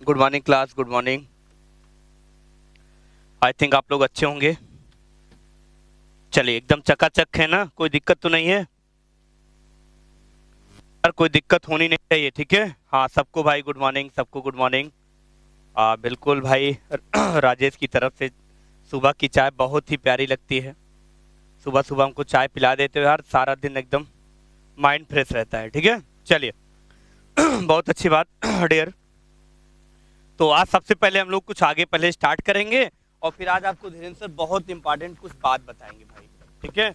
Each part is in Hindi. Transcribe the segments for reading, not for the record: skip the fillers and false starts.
Good morning class, good morning. I think आप लोग अच्छे होंगे। चलिए, एकदम चकाचक है ना, कोई दिक्कत तो नहीं है यार, कोई दिक्कत होनी नहीं चाहिए, ठीक है। हाँ, सबको भाई गुड मॉर्निंग, सबको गुड मॉर्निंग। बिल्कुल भाई। राजेश की तरफ से सुबह की चाय बहुत ही प्यारी लगती है। सुबह सुबह हमको चाय पिला देते हो यार, सारा दिन एकदम माइंड फ्रेश रहता है, ठीक है। चलिए। बहुत अच्छी बात। डियर, तो आज सबसे पहले हम लोग कुछ आगे पहले स्टार्ट करेंगे और फिर आज आपको धीरेन्द्र सर बहुत इंपॉर्टेंट कुछ बात बताएंगे भाई, ठीक है।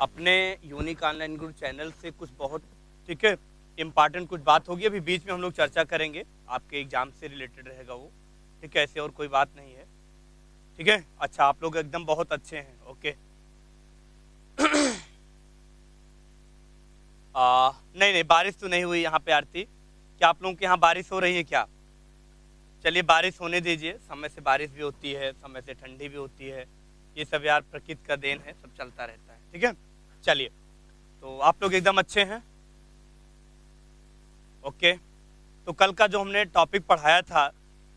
अपने यूनिक ऑनलाइन गुरु चैनल से कुछ बहुत, ठीक है, इंपॉर्टेंट कुछ बात होगी। अभी बीच में हम लोग चर्चा करेंगे, आपके एग्जाम से रिलेटेड रहेगा वो, ठीक है। ऐसे और कोई बात नहीं है, ठीक है। अच्छा, आप लोग एकदम बहुत अच्छे हैं, ओके। नहीं नहीं, बारिश तो नहीं हुई यहाँ पे आरती। क्या आप लोगों के यहाँ बारिश हो रही है क्या? चलिए, बारिश होने दीजिए। समय से बारिश भी होती है, समय से ठंडी भी होती है। ये सब यार प्रकृति का देन है, सब चलता रहता है, ठीक है। चलिए, तो आप लोग एकदम अच्छे हैं, ओके। तो कल का जो हमने टॉपिक पढ़ाया था,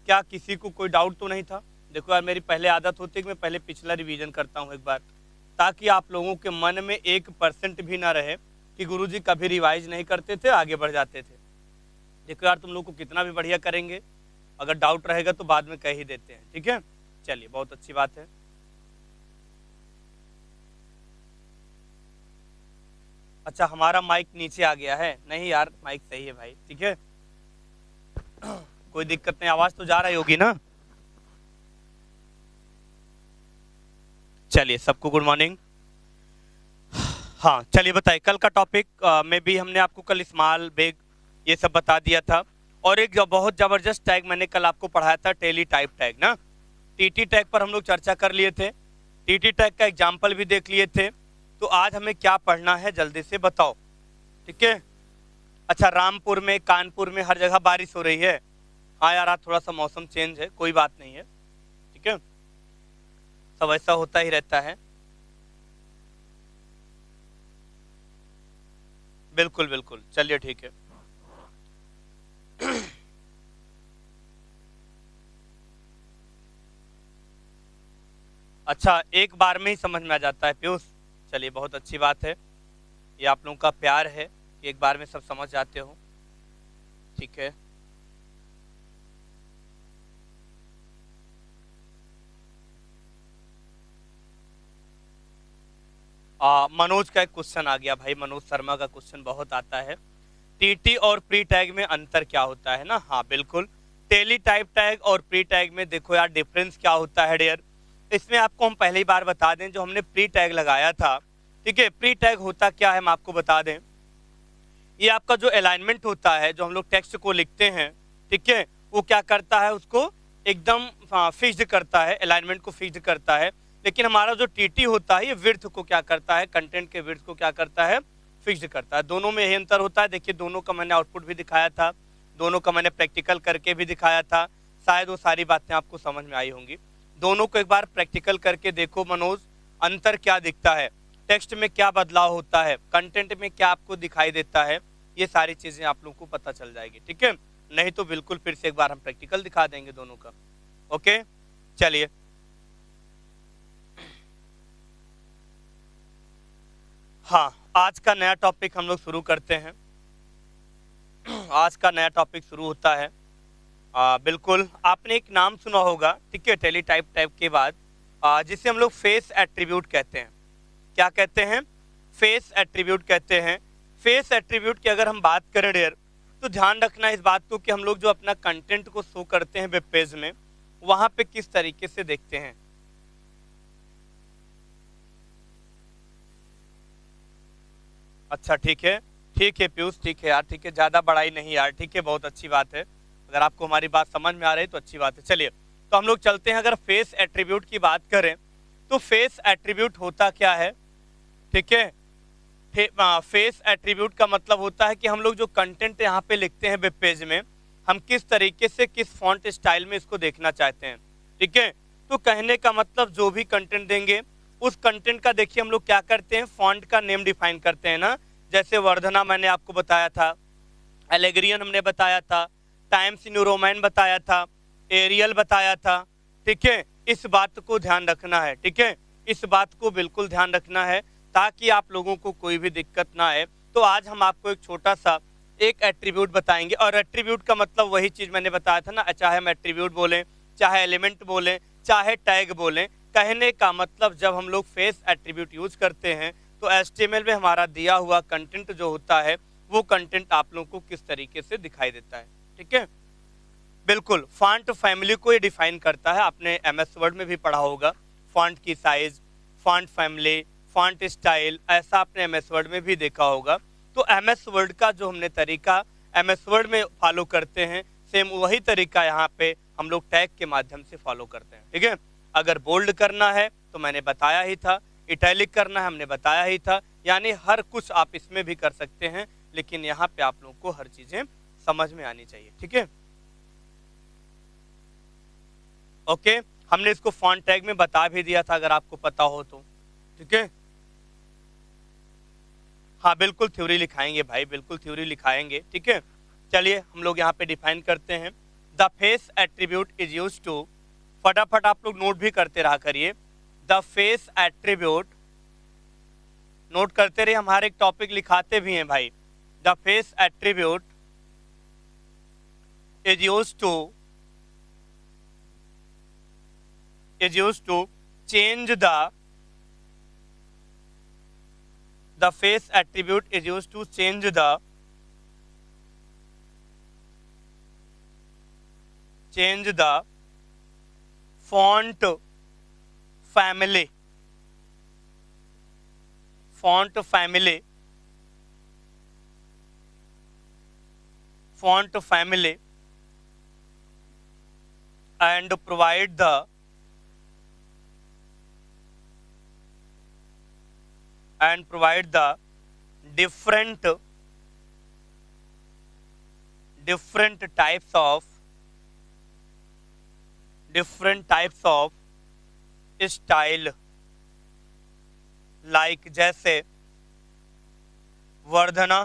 क्या किसी को कोई डाउट तो नहीं था? देखो यार, मेरी पहले आदत होती है कि मैं पहले पिछला रिवीजन करता हूँ एक बार, ताकि आप लोगों के मन में 1% भी ना रहे कि गुरुजी कभी रिवाइज नहीं करते थे, आगे बढ़ जाते थे। देखो यार, तुम लोग को कितना भी बढ़िया करेंगे, अगर डाउट रहेगा तो बाद में कह ही देते हैं, ठीक है। चलिए, बहुत अच्छी बात है। अच्छा, हमारा माइक नीचे आ गया है? नहीं यार, माइक सही है भाई, ठीक है। कोई दिक्कत नहीं, आवाज तो जा रही होगी ना? चलिए, सबको गुड मॉर्निंग। हाँ, चलिए बताइए, कल का टॉपिक में भी हमने आपको कल स्मॉल बिग ये सब बता दिया था। और एक बहुत जबरदस्त टैग मैंने कल आपको पढ़ाया था, टेली टाइप टैग ना। टीटी टैग पर हम लोग चर्चा कर लिए थे, टीटी टैग का एग्जाम्पल भी देख लिए थे। तो आज हमें क्या पढ़ना है जल्दी से बताओ, ठीक है। अच्छा, रामपुर में, कानपुर में, हर जगह बारिश हो रही है। हाँ यार, आज थोड़ा सा मौसम चेंज है, कोई बात नहीं है, ठीक है। सब ऐसा होता ही रहता है। बिल्कुल बिल्कुल, चलिए ठीक है। अच्छा, एक बार में ही समझ में आ जाता है पीयूष? चलिए, बहुत अच्छी बात है। ये आप लोगों का प्यार है कि एक बार में सब समझ जाते हो, ठीक है। मनोज का एक क्वेश्चन आ गया भाई, मनोज शर्मा का क्वेश्चन बहुत आता है। टीटी और प्री टैग में अंतर क्या होता है ना? हाँ बिल्कुल, टेली टाइप टैग और प्री टैग में देखो यार डिफरेंस क्या होता है डियर। इसमें आपको हम पहली बार बता दें, जो हमने प्री टैग लगाया था, ठीक है। प्री टैग होता क्या है हम आपको बता दें। ये आपका जो अलाइनमेंट होता है, जो हम लोग टेक्स्ट को लिखते हैं, ठीक है, वो क्या करता है, उसको एकदम फिक्स्ड करता है, अलाइनमेंट को फिक्स्ड करता है। लेकिन हमारा जो टीटी होता है, ये विड्थ को क्या करता है, कंटेंट के विड्थ को क्या करता है, फिक्स्ड करता है। दोनों में यही अंतर होता है। देखिए, दोनों का मैंने आउटपुट भी दिखाया था, दोनों का मैंने प्रैक्टिकल करके भी दिखाया था। शायद वो सारी बातें आपको समझ में आई होंगी। दोनों को एक बार प्रैक्टिकल करके देखो मनोज, अंतर क्या दिखता है, टेक्स्ट में क्या बदलाव होता है, कंटेंट में क्या आपको दिखाई देता है, ये सारी चीजें आप लोगों को पता चल जाएगी, ठीक है। नहीं तो बिल्कुल फिर से एक बार हम प्रैक्टिकल दिखा देंगे दोनों का, ओके। चलिए, हाँ, आज का नया टॉपिक हम लोग शुरू करते हैं। आज का नया टॉपिक शुरू होता है। बिल्कुल, आपने एक नाम सुना होगा, ठीक है, टेली टाइप टाइप के बाद, जिसे हम लोग फेस एट्रीब्यूट कहते हैं। क्या कहते हैं? फेस एट्रीब्यूट कहते हैं। फेस एट्रीब्यूट की अगर हम बात करें डियर, तो ध्यान रखना इस बात को कि हम लोग जो अपना कंटेंट को शो करते हैं वेब पेज में, वहां पे किस तरीके से देखते हैं। अच्छा, ठीक है पीयूष, ठीक है यार, ठीक है, ज्यादा बड़ाई नहीं यार, ठीक है, बहुत अच्छी बात है। अगर आपको हमारी बात समझ में आ रही है तो अच्छी बात है। चलिए, तो हम लोग चलते हैं। अगर फेस एट्रीब्यूट की बात करें, तो फेस एट्रीब्यूट होता क्या है, ठीक है। फेस एट्रीब्यूट का मतलब होता है कि हम लोग जो कंटेंट यहाँ पे लिखते हैं वेब पेज में, हम किस तरीके से, किस फॉन्ट स्टाइल में इसको देखना चाहते हैं, ठीक है। तो कहने का मतलब, जो भी कंटेंट देंगे, उस कंटेंट का देखिए हम लोग क्या करते हैं, फॉन्ट का नेम डिफाइन करते हैं ना। जैसे वर्धना मैंने आपको बताया था, एलेग्रियन हमने बताया था, टाइम्स न्यू रोमैन बताया था, एरियल बताया था। ठीक है, इस बात को ध्यान रखना है। ठीक है, इस बात को बिल्कुल ध्यान रखना है ताकि आप लोगों को कोई भी दिक्कत ना आए। तो आज हम आपको एक छोटा सा एक एट्रीब्यूट बताएंगे, और एट्रीब्यूट का मतलब वही चीज मैंने बताया था ना, चाहे हम एट्रीब्यूट बोलें, चाहे एलिमेंट बोलें, चाहे टैग बोलें, कहने का मतलब जब हम लोग फेस एट्रीब्यूट यूज करते हैं तो HTML में हमारा दिया हुआ कंटेंट जो होता है वो कंटेंट आप लोगों को किस तरीके से दिखाई देता है। ठीक है, बिल्कुल फॉन्ट फैमिली को ये डिफाइन करता है। आपने MS वर्ड में भी पढ़ा होगा, फॉन्ट की size, font family, font style, ऐसा आपने MS वर्ड में भी देखा होगा। तो MS वर्ड का जो हमने तरीका MS वर्ड में फॉलो करते हैं, सेम वही तरीका यहाँ पे हम लोग टैग के माध्यम से फॉलो करते हैं। ठीक है, अगर बोल्ड करना है तो मैंने बताया ही था, इटैलिक करना है हमने बताया ही था, यानी हर कुछ आप इसमें भी कर सकते हैं, लेकिन यहाँ पे आप लोगों को हर चीजें समझ में आनी चाहिए। ठीक है, ओके, हमने इसको फॉन्ट टैग में बता भी दिया था अगर आपको पता हो तो। ठीक है, हाँ बिल्कुल थ्योरी लिखाएंगे भाई, बिल्कुल थ्योरी लिखाएंगे। ठीक है, चलिए हम लोग यहाँ पे डिफाइन करते हैं। The face attribute is use to, फटाफट आप लोग नोट भी करते रहा करिए। द फेस एट्रीब्यूट, नोट करते रहिए, हमारे एक टॉपिक लिखाते भी हैं भाई। The face attribute is use to change the face attribute is used to change the font family and provide the different types of style, like जैसे Vardhana,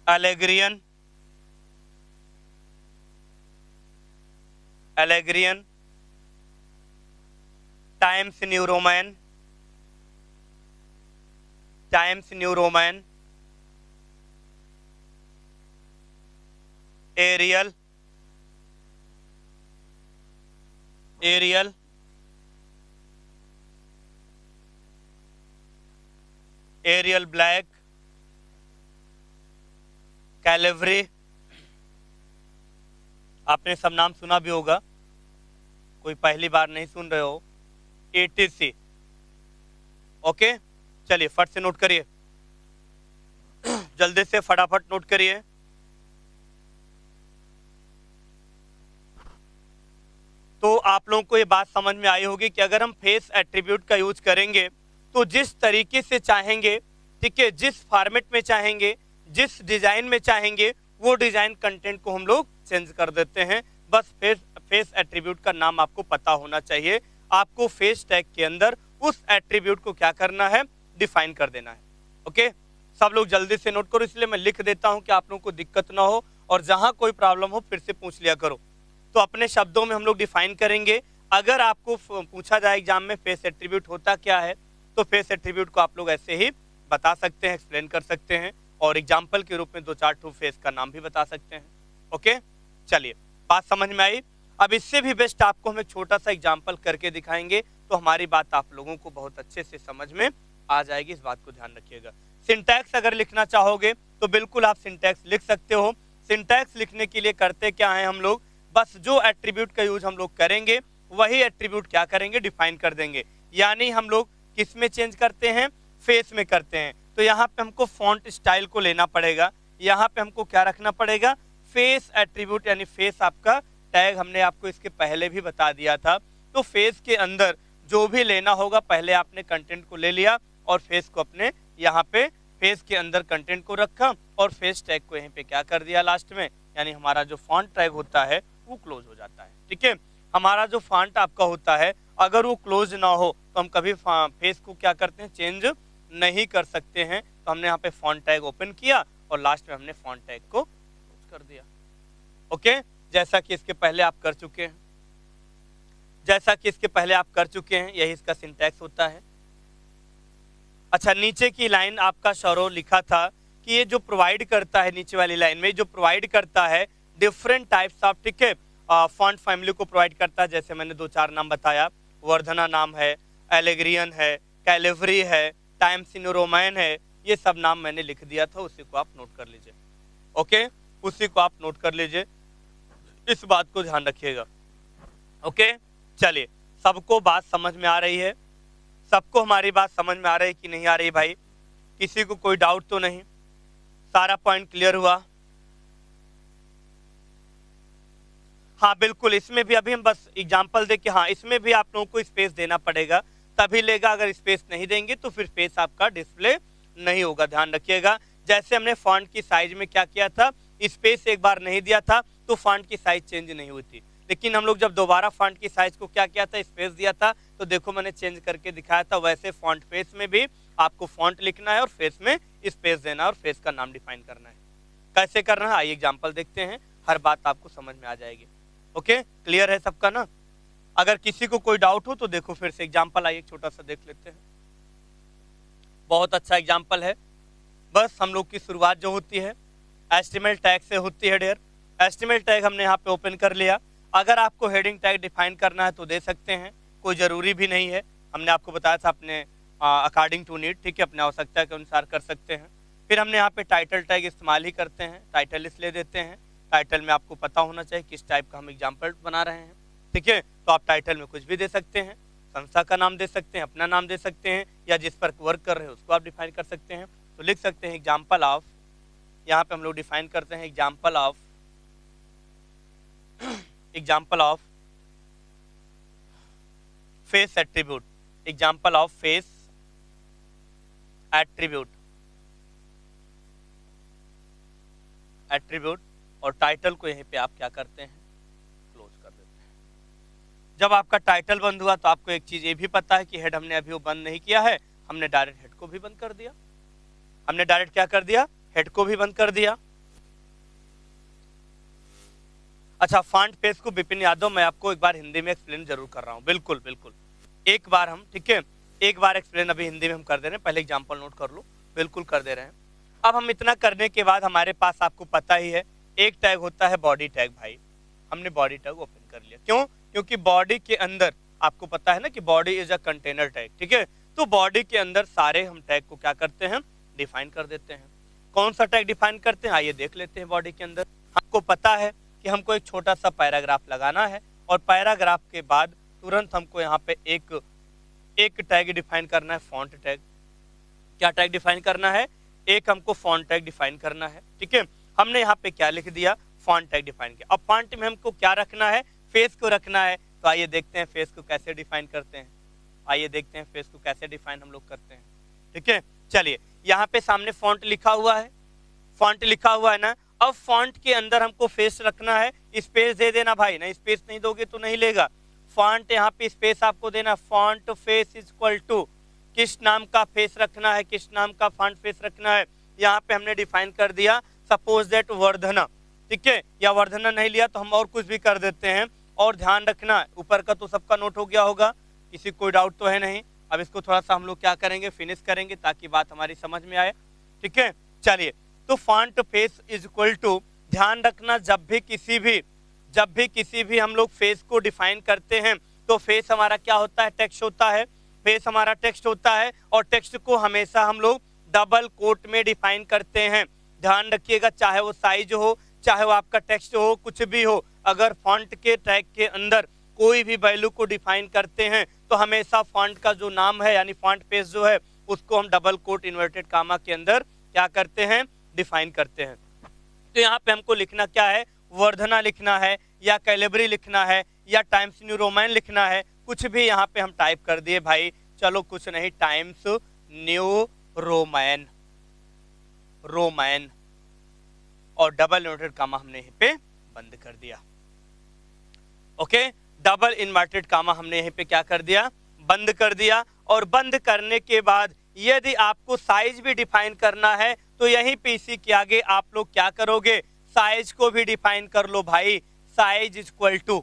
एलेग्रियन, times new रोमैन, aerial black, कैलेवरी, आपने सब नाम सुना भी होगा, कोई पहली बार नहीं सुन रहे हो, etc। ओके, चलिए फट से नोट करिए, जल्दी से फटाफट नोट करिए। तो आप लोगों को ये बात समझ में आई होगी कि अगर हम फेस एट्रीब्यूट का यूज करेंगे तो जिस तरीके से चाहेंगे, ठीक है, जिस फॉर्मेट में चाहेंगे, जिस डिजाइन में चाहेंगे, वो डिजाइन कंटेंट को हम लोग चेंज कर देते हैं। बस फेस एट्रीब्यूट का नाम आपको पता होना चाहिए। आपको फेस टैग के अंदर उस एट्रीब्यूट को क्या करना है, डिफाइन कर देना है। ओके, सब लोग जल्दी से नोट करो, इसलिए मैं लिख देता हूं कि आप लोगों को दिक्कत ना हो, और जहां कोई प्रॉब्लम हो फिर से पूछ लिया करो। तो अपने शब्दों में हम लोग डिफाइन करेंगे। अगर आपको पूछा जाए एग्जाम में फेस एट्रीब्यूट होता क्या है, तो फेस एट्रीब्यूट को आप लोग ऐसे ही बता सकते हैं, एक्सप्लेन कर सकते हैं, और एग्जाम्पल के रूप में 2-4 ठो फेस का नाम भी बता सकते हैं। ओके, चलिए बात समझ में आई। अब इससे भी बेस्ट आपको हम एक छोटा सा एग्जाम्पल करके दिखाएंगे, तो हमारी बात आप लोगों को बहुत अच्छे से समझ में आ जाएगी। इस बात को ध्यान रखिएगा। सिंटैक्स अगर लिखना चाहोगे तो बिल्कुल आप सिंटैक्स लिख सकते हो। सिंटैक्स लिखने के लिए करते क्या है हम लोग, बस जो एट्रीब्यूट का यूज हम लोग करेंगे वही एट्रीब्यूट क्या करेंगे, डिफाइन कर देंगे। यानी हम लोग किस में चेंज करते हैं, फेस में करते हैं। तो यहाँ पे हमको फॉन्ट स्टाइल को लेना पड़ेगा, यहाँ पे हमको क्या रखना पड़ेगा, फेस एट्रीब्यूट, यानी फेस आपका टैग हमने आपको इसके पहले भी बता दिया था। तो फेस के अंदर जो भी लेना होगा, पहले आपने कंटेंट को ले लिया और फेस को अपने यहाँ पे फेस के अंदर कंटेंट को रखा, और फेस टैग को यहीं पे क्या कर दिया लास्ट में, यानी हमारा जो फॉन्ट टैग होता है वो क्लोज हो जाता है। ठीक है, हमारा जो फॉन्ट आपका होता है अगर वो क्लोज ना हो तो हम कभी फेस को क्या करते हैं, चेंज नहीं कर सकते हैं। तो हमने यहाँ पे फॉन्ट टैग ओपन किया और लास्ट में हमने फॉन्ट टैग को क्लोज कर दिया। ओके, जैसा कि इसके पहले आप कर चुके हैं, यही इसका सिंटैक्स होता है। अच्छा, नीचे की लाइन आपका शौरो लिखा था कि ये जो प्रोवाइड करता है, नीचे वाली लाइन में जो प्रोवाइड करता है डिफरेंट टाइप्स ऑफ, ठीक है, फॉन्ट फैमिली को प्रोवाइड करता है। जैसे मैंने 2-4 नाम बताया, वर्धना नाम है, एलेग्रियन है, कैलिवरी है, टाइम्स न्यू रोमैन है, ये सब नाम मैंने लिख दिया था, उसी को आप नोट कर लीजिए। ओके, उसी को आप नोट कर लीजिए, इस बात को ध्यान रखिएगा। ओके, चलिए, सबको बात समझ में आ रही है? सबको हमारी बात समझ में आ रही है कि नहीं आ रही भाई? किसी को कोई डाउट तो नहीं? सारा पॉइंट क्लियर हुआ? हाँ बिल्कुल, इसमें भी अभी हम बस एग्जांपल दे के, हाँ इसमें भी आप लोगों को स्पेस देना पड़ेगा, तभी लेगा। अगर स्पेस नहीं देंगे तो फिर फेस आपका डिस्प्ले नहीं होगा, ध्यान रखिएगा। जैसे हमने फॉन्ट की साइज में क्या किया था, स्पेस एक बार नहीं दिया था तो फॉन्ट की साइज चेंज नहीं हुई थी, लेकिन हम लोग जब दोबारा फॉन्ट की साइज को क्या किया था, स्पेस दिया था, तो देखो मैंने चेंज करके दिखाया था। वैसे फॉन्ट फेस में भी आपको फॉन्ट लिखना है और फेस में स्पेस देना है और फेस का नाम डिफाइन करना है। कैसे करना है आइए एग्जाम्पल देखते हैं, हर बात आपको समझ में आ जाएगी। ओके, क्लियर है सबका ना? अगर किसी को कोई डाउट हो तो देखो फिर से एग्जाम्पल आइए छोटा सा देख लेते हैं। बहुत अच्छा एग्जाम्पल है। बस हम लोग की शुरुआत जो होती है एस्टिमेट टैग से होती है डियर। एस्टिमेट टैग हमने यहाँ पे ओपन कर लिया। अगर आपको हेडिंग टैग डिफाइन करना है तो दे सकते हैं, कोई ज़रूरी भी नहीं है। हमने आपको बताया था अपने अकॉर्डिंग टू नीड, ठीक है, अपने आवश्यकता के अनुसार कर सकते हैं। फिर हमने यहाँ पे टाइटल टैग इस्तेमाल ही करते हैं, टाइटल इसलिए देते हैं, टाइटल में आपको पता होना चाहिए किस टाइप का हम एग्जाम्पल बना रहे हैं, ठीक है। तो आप टाइटल में कुछ भी दे सकते हैं, संस्था का नाम दे सकते हैं, अपना नाम दे सकते हैं, या जिस पर वर्क कर रहे हैं उसको आप डिफाइन कर सकते हैं। तो लिख सकते हैं एग्जाम्पल ऑफ, यहाँ पे हम लोग डिफाइन करते हैं example of face attribute, example of face attribute, और टाइटल को यहीं पे आप क्या करते हैं, क्लोज कर देते हैं। जब आपका टाइटल बंद हुआ तो आपको एक चीज ये भी पता है कि हेड हमने अभी वो बंद नहीं किया है, हमने डायरेक्ट हेड को भी बंद कर दिया। हमने डायरेक्ट क्या कर दिया, हेड को भी बंद कर दिया। अच्छा, फॉन्ट पेज को विपिन यादव मैं आपको एक बार हिंदी में एक्सप्लेन जरूर कर रहा हूँ, बिल्कुल बिल्कुल एक बार हम, ठीक है, एक बार एक्सप्लेन अभी हिंदी में हम कर दे रहे हैं, पहले एग्जाम्पल नोट कर लो, बिल्कुल कर दे रहे हैं। अब हम इतना करने के बाद हमारे पास आपको पता ही है एक टैग होता है बॉडी टैग। भाई हमने बॉडी टैग ओपन कर लिया, क्यों? क्योंकि बॉडी के अंदर आपको पता है ना कि body is a container tag, ठीक है। तो बॉडी के अंदर सारे हम टैग को क्या करते हैं, डिफाइन कर देते हैं। कौन सा टैग डिफाइन करते हैं आइए देख लेते हैं। बॉडी के अंदर हमको पता है कि हमको एक छोटा सा पैराग्राफ लगाना है, और पैराग्राफ के बाद तुरंत हमको यहाँ पे एक टैग डिफाइन करना है, फॉन्ट टैग। क्या टैग डिफाइन करना है, एक हमको फॉन्ट टैग डिफाइन करना है, ठीक है। हमने यहाँ पे क्या लिख दिया, फॉन्ट टैग डिफाइन किया। अब फॉन्ट में हमको क्या रखना है, फेस को रखना है। तो आइए देखते हैं फेस को कैसे डिफाइन करते हैं, आइए देखते हैं फेस को कैसे डिफाइन हम लोग करते हैं, ठीक है। चलिए, यहाँ पे सामने फॉन्ट लिखा हुआ है, फॉन्ट लिखा हुआ है ना। अब फॉन्ट के अंदर हमको फेस रखना है, स्पेस दे देना भाई, ना स्पेस नहीं दोगे तो नहीं लेगा। फॉन्ट यहाँ पे स्पेस आपको देना, font face is equal to किस नाम का फेस रखना है, किस नाम का फॉन्ट फेस रखना है। यहाँ पे हमने डिफाइन कर दिया, सपोज दैट वर्धना, ठीक है, या वर्धना नहीं लिया तो हम और कुछ भी कर देते हैं। और ध्यान रखना, ऊपर का तो सबका नोट हो गया होगा, किसी कोई डाउट तो है नहीं। अब इसको थोड़ा सा हम लोग क्या करेंगे, फिनिश करेंगे ताकि बात हमारी समझ में आए, ठीक है। चलिए, तो font face is equal to, ध्यान रखना जब भी किसी भी हम लोग फेस को डिफाइन करते हैं तो फेस हमारा क्या होता है, टेक्स्ट होता है। फेस हमारा टेक्स्ट होता है, और टेक्स्ट को हमेशा हम लोग डबल कोट में डिफाइन करते हैं। ध्यान रखिएगा, चाहे वो साइज हो, चाहे वो आपका टेक्स्ट हो, कुछ भी हो, अगर फॉन्ट के टैग के अंदर कोई भी वैल्यू को डिफाइन करते हैं तो हमेशा फॉन्ट का जो नाम है यानी फॉन्ट पेज जो है उसको हम डबल कोट इन्वर्टेड कामा के अंदर क्या करते हैं, डिफाइन करते हैं। तो यहाँ पे हमको लिखना क्या है, वर्धना लिखना है, या कैलिबरी लिखना है, या टाइम्स न्यू रोमैन लिखना है, कुछ भी यहाँ पे हम टाइप कर दिए भाई। चलो कुछ नहीं, टाइम्स न्यू रोमैन, और डबल इन्वर्टेड कामा हमने यहाँ पे बंद कर दिया। ओके, डबल इन्वर्टेड कामा हमने यहाँ पे क्या कर दिया, बंद कर दिया। और बंद करने के बाद यदि आपको साइज भी डिफाइन करना है तो यहीं पे इसी के आगे आप लोग क्या करोगे, साइज को भी डिफाइन कर लो भाई, साइज इक्वल टू,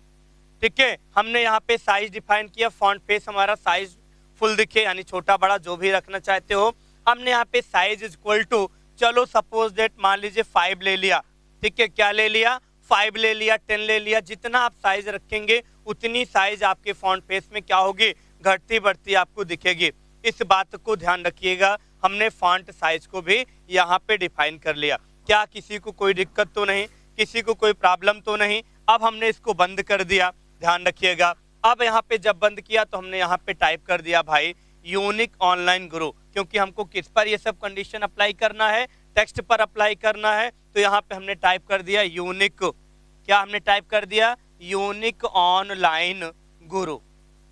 ठीक है। हमने यहाँ पे साइज डिफाइन किया, फॉन्ट फेस हमारा साइज फुल दिखे, यानी छोटा बड़ा जो भी रखना चाहते हो। हमने यहाँ पे साइज इक्वल टू, चलो सपोज दैट मान लीजिए 5 ले लिया, ठीक है। क्या ले लिया, 5 ले लिया, 10 ले लिया। जितना आप साइज रखेंगे उतनी साइज आपके फॉन्ट फेस में क्या होगी, घटती बढ़ती आपको दिखेगी। इस बात को ध्यान रखिएगा। हमने फॉन्ट साइज को भी यहाँ पे डिफाइन कर लिया। क्या किसी को कोई दिक्कत तो नहीं, किसी को कोई प्रॉब्लम तो नहीं। अब हमने इसको बंद कर दिया, ध्यान रखिएगा। अब यहाँ पे जब बंद किया तो हमने यहाँ पे टाइप कर दिया भाई यूनिक ऑनलाइन गुरु, क्योंकि हमको किस पर ये सब कंडीशन अप्लाई करना है, टेक्स्ट पर अप्लाई करना है। तो यहाँ पे हमने टाइप कर दिया यूनिक, क्या हमने टाइप कर दिया, यूनिक ऑनलाइन गुरु,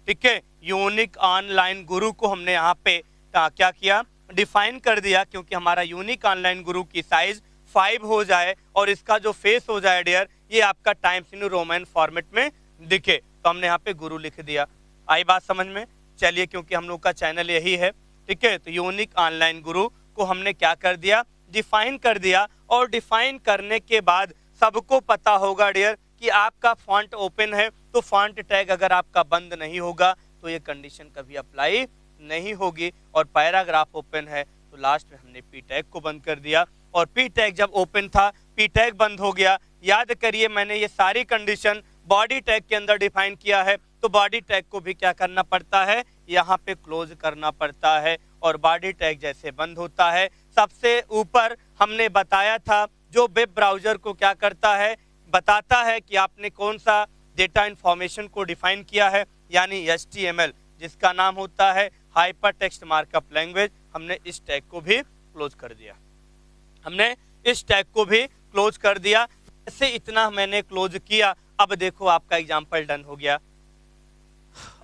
ठीक है। यूनिक ऑनलाइन गुरु को हमने यहाँ पे क्या किया, डिफाइन कर दिया, क्योंकि हमारा यूनिक ऑनलाइन गुरु की साइज 5 हो जाए और इसका जो फेस हो जाए डियर, ये आपका टाइम्स न्यू रोमन फॉर्मेट में दिखे। तो हमने यहाँ पे गुरु लिख दिया। आई बात समझ में? चलिए, क्योंकि हम लोग का चैनल यही है, ठीक है। तो यूनिक ऑनलाइन गुरु को हमने क्या कर दिया, डिफाइन कर दिया। और डिफाइन करने के बाद सबको पता होगा डियर कि आपका फॉन्ट ओपन है, तो फॉन्ट टैग अगर आपका बंद नहीं होगा तो ये कंडीशन कभी अप्लाई नहीं होगी। और पैराग्राफ ओपन है तो लास्ट में हमने पी टैग को बंद कर दिया। और पी टैग जब ओपन था, पी टैग बंद हो गया। याद करिए, मैंने ये सारी कंडीशन बॉडी टैग के अंदर डिफाइन किया है, तो बॉडी टैग को भी क्या करना पड़ता है, यहाँ पे क्लोज करना पड़ता है। और बॉडी टैग जैसे बंद होता है, सबसे ऊपर हमने बताया था जो वेब ब्राउजर को क्या करता है, बताता है कि आपने कौन सा डेटा इंफॉर्मेशन को डिफाइन किया है, यानी HTML, जिसका नाम होता है हाइपर टेक्स्ट मार्कअप लैंग्वेज। हमने इस टैग को भी क्लोज कर दिया, हमने इस टैग को भी क्लोज कर दिया। जैसे इतना मैंने क्लोज किया, अब देखो आपका एग्जाम्पल डन हो गया।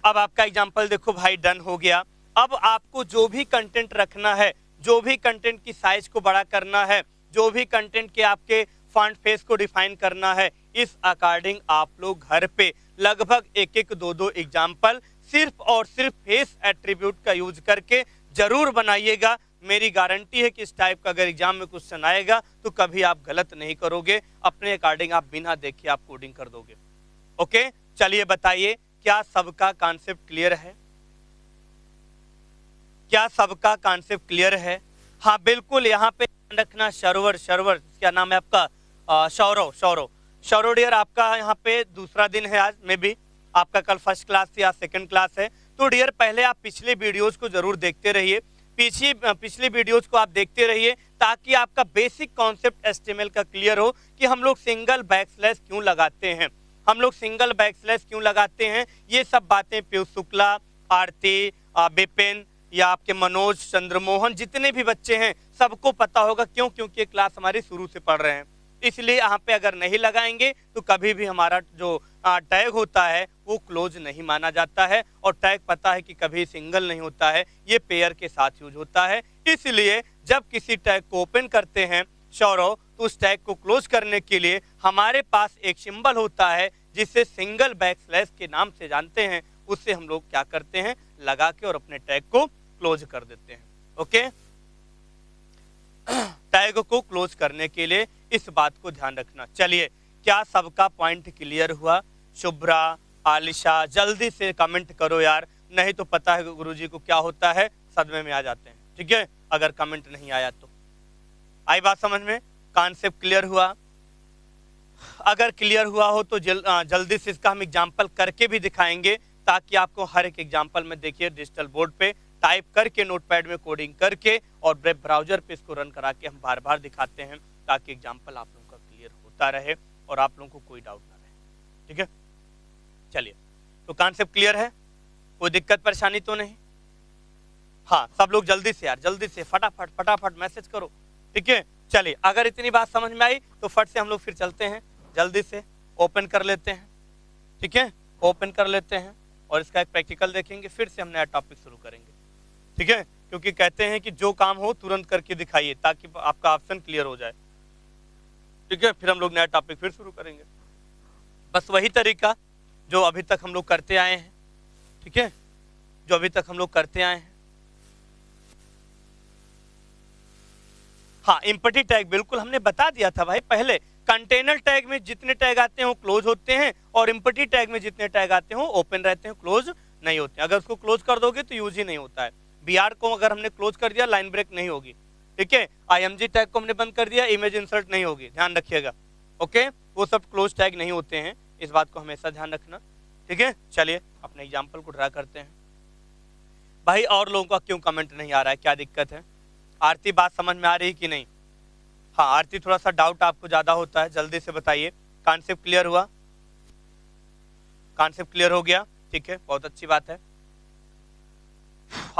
अब आपका एग्जाम्पल देखो भाई डन हो गया। अब आपको जो भी कंटेंट रखना है, जो भी कंटेंट की साइज को बड़ा करना है, जो भी कंटेंट के आपके फॉन्ट फेस को डिफाइन करना है, इस अकॉर्डिंग आप लोग घर पे लगभग 1-1, 2-2 एग्जाम्पल सिर्फ और सिर्फ फेस एट्रीब्यूट का यूज करके जरूर बनाइएगा। मेरी गारंटी है कि इस टाइप का अगर एग्जाम में क्वेश्चन आएगा तो कभी आप गलत नहीं करोगे, अपने अकॉर्डिंग आप बिना देखे आप कोडिंग कर दोगे। ओके, चलिए बताइए, क्या सबका कॉन्सेप्ट क्लियर है? क्या सबका कॉन्सेप्ट क्लियर है? हाँ बिल्कुल, यहाँ पे रखना सर्वर, क्या नाम है आपका, सौरव डियर, आपका यहाँ पे दूसरा दिन है आज में भी, आपका कल फर्स्ट क्लास थी, आज सेकंड क्लास है। तो डियर पहले आप पिछले वीडियोस को जरूर देखते रहिए, पिछली वीडियोस को आप देखते रहिए, ताकि आपका बेसिक कॉन्सेप्ट HTML का क्लियर हो कि हम लोग सिंगल बैकस्लैश क्यों लगाते हैं, हम लोग सिंगल बैकस्लैश क्यों लगाते हैं। ये सब बातें पीयूष शुक्ला, आरती, विपिन या आपके मनोज, चंद्रमोहन, जितने भी बच्चे हैं सबको पता होगा। क्यों? क्योंकि ये क्लास हमारी शुरू से पढ़ रहे हैं, इसलिए यहाँ पे अगर नहीं लगाएंगे तो कभी भी हमारा जो टैग होता है वो क्लोज नहीं माना जाता है। और टैग पता है कि कभी सिंगल नहीं होता है, ये पेयर के साथ यूज होता है। इसलिए जब किसी टैग को ओपन करते हैं सौरव, तो उस टैग को क्लोज करने के लिए हमारे पास एक सिंबल होता है जिसे सिंगल बैकस्लैश के नाम से जानते हैं। उससे हम लोग क्या करते हैं, लगा के और अपने टैग को क्लोज कर देते हैं। ओके, टैग को क्लोज करने के लिए इस बात को ध्यान रखना। चलिए, क्या सबका पॉइंट क्लियर हुआ? शुभ्रा, आलिशा, जल्दी से कमेंट करो यार, नहीं तो पता है गुरुजी को क्या होता है, सदमे में आ जाते हैं। ठीक है, अगर कमेंट नहीं आया तो। आई बात समझ में? कॉन्सेप्ट क्लियर हुआ? अगर क्लियर हुआ हो तो जल्दी से इसका हम एग्जाम्पल करके भी दिखाएंगे, ताकि आपको हर एक एग्जाम्पल में देखिए डिजिटल बोर्ड पे टाइप करके, नोटपैड में कोडिंग करके और वेब ब्राउजर पे इसको रन करा के हम बार बार दिखाते हैं, ताकि एग्जाम्पल आप लोगों का क्लियर होता रहे और आप लोगों को कोई डाउट ना रहे। ठीक है, चलिए, तो कॉन्सेप्ट क्लियर है, कोई दिक्कत परेशानी तो नहीं? हाँ, सब लोग जल्दी से यार, जल्दी से फटाफट मैसेज करो। ठीक है, चलिए, अगर इतनी बात समझ में आई तो फट से हम लोग फिर चलते हैं, जल्दी से ओपन कर लेते हैं। ठीक है, ओपन कर लेते हैं और इसका एक प्रैक्टिकल देखेंगे, फिर से हम नया टॉपिक शुरू करेंगे। ठीक है, क्योंकि कहते हैं कि जो काम हो तुरंत करके दिखाइए, ताकि आपका ऑप्शन क्लियर हो जाए। ठीक है, फिर हम लोग नया टॉपिक फिर शुरू करेंगे, बस वही तरीका जो अभी तक हम लोग करते आए हैं। ठीक है, जो अभी तक हम लोग करते आए हैं। हाँ एम्प्टी टैग बिल्कुल हमने बता दिया था भाई पहले, कंटेनर टैग में जितने टैग आते हैं वो क्लोज होते हैं और एम्प्टी टैग में जितने टैग आते हैं वो ओपन रहते हैं, क्लोज नहीं होते हैं। अगर उसको क्लोज कर दोगे तो यूज ही नहीं होता है। बीआर को अगर हमने क्लोज कर दिया लाइन ब्रेक नहीं होगी, ठीक है। आईएमजी टैग को हमने बंद कर दिया, इमेज इंसर्ट नहीं होगी, ध्यान रखिएगा। ओके, वो सब क्लोज टैग नहीं होते हैं, इस बात को हमेशा ध्यान रखना, ठीक है। चलिए अपने एग्जाम्पल को ड्रा करते हैं। भाई और लोगों का क्यों कमेंट नहीं आ रहा है, क्या दिक्कत है? आरती बात समझ में आ रही कि नहीं? हाँ आरती थोड़ा सा डाउट आपको ज्यादा होता है, जल्दी से बताइए। कॉन्सेप्ट क्लियर हुआ? कॉन्सेप्ट क्लियर हो गया, ठीक है, बहुत अच्छी बात है।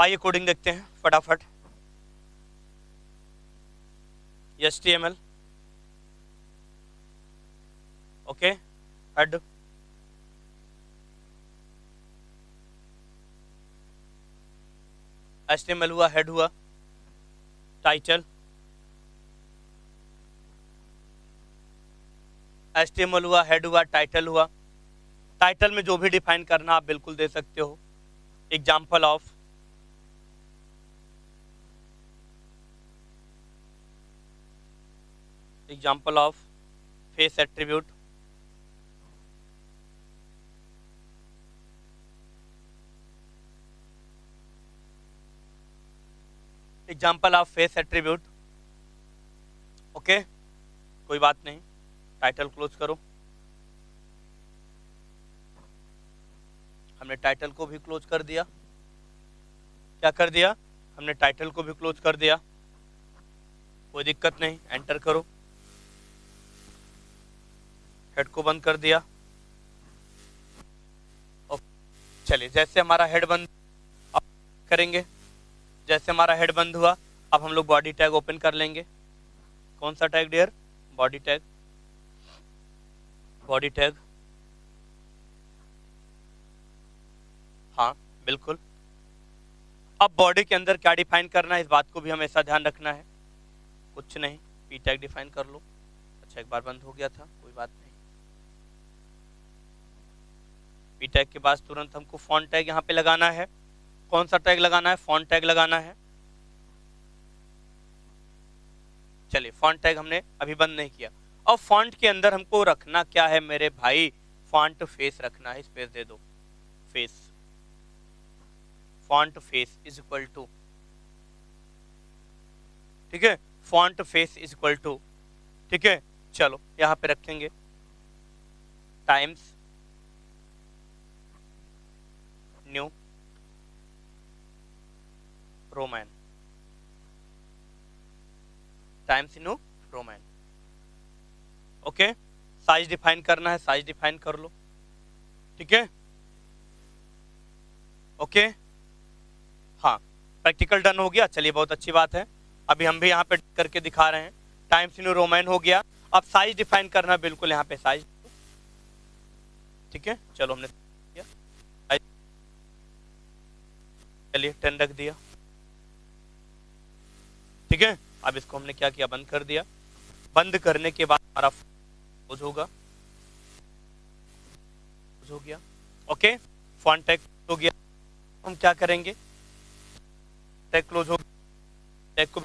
आइए कोडिंग देखते हैं फटाफट। HTML, ओके, हेड, HTML हुआ, हेड हुआ, टाइटल, HTML हुआ, हेड हुआ, टाइटल हुआ। टाइटल में जो भी डिफाइन करना आप बिल्कुल दे सकते हो। Example of, example of face attribute, example of face attribute, okay, कोई बात नहीं। टाइटल क्लोज करो, हमने टाइटल को भी क्लोज कर दिया। क्या कर दिया? हमने टाइटल को भी क्लोज कर दिया, कोई दिक्कत नहीं। एंटर करो, हेड को बंद कर दिया। चलिए जैसे हमारा हेड बंद अब करेंगे, जैसे हमारा हेड बंद हुआ अब हम लोग बॉडी टैग ओपन कर लेंगे। कौन सा tag dear? Body tag, body tag, हाँ बिल्कुल। अब बॉडी के अंदर क्या डिफाइन करना है इस बात को भी हमेशा ध्यान रखना है। कुछ नहीं, पी टैग डिफाइन कर लो। अच्छा एक बार बंद हो गया था, कोई बात नहीं। पी टैग के बाद तुरंत हमको फॉन्ट टैग यहाँ पे लगाना है। कौन सा टैग लगाना है? फॉन्ट टैग लगाना है। चलिए फॉन्ट टैग हमने अभी बंद नहीं किया। अब फॉन्ट के अंदर हमको रखना क्या है मेरे भाई? फॉन्ट फेस रखना है, स्पेस दे दो, face, font face is equal to, ठीक है, font face is equal to, ठीक है। चलो यहां पे रखेंगे Times New Roman, Times New Roman, okay. Size define करना है, साइज डिफाइन कर लो, ठीक है, ओके। हाँ प्रैक्टिकल डन हो गया, चलिए बहुत अच्छी बात है। अभी हम भी यहाँ पे करके दिखा रहे हैं। टाइम्स न्यू रोमन हो गया। अब साइज डिफाइन करना, बिल्कुल यहाँ पे साइज, ठीक है। चलो हमने किया, चलिए 10 रख दिया, ठीक है। अब इसको हमने क्या किया? बंद कर दिया। बंद करने के बाद हमारा क्लोज होगा, क्लोज हो गया, ओके। फॉन्ट टैग हो गया। हम क्या करेंगे? टैग क्लोज हो गया, टैग को,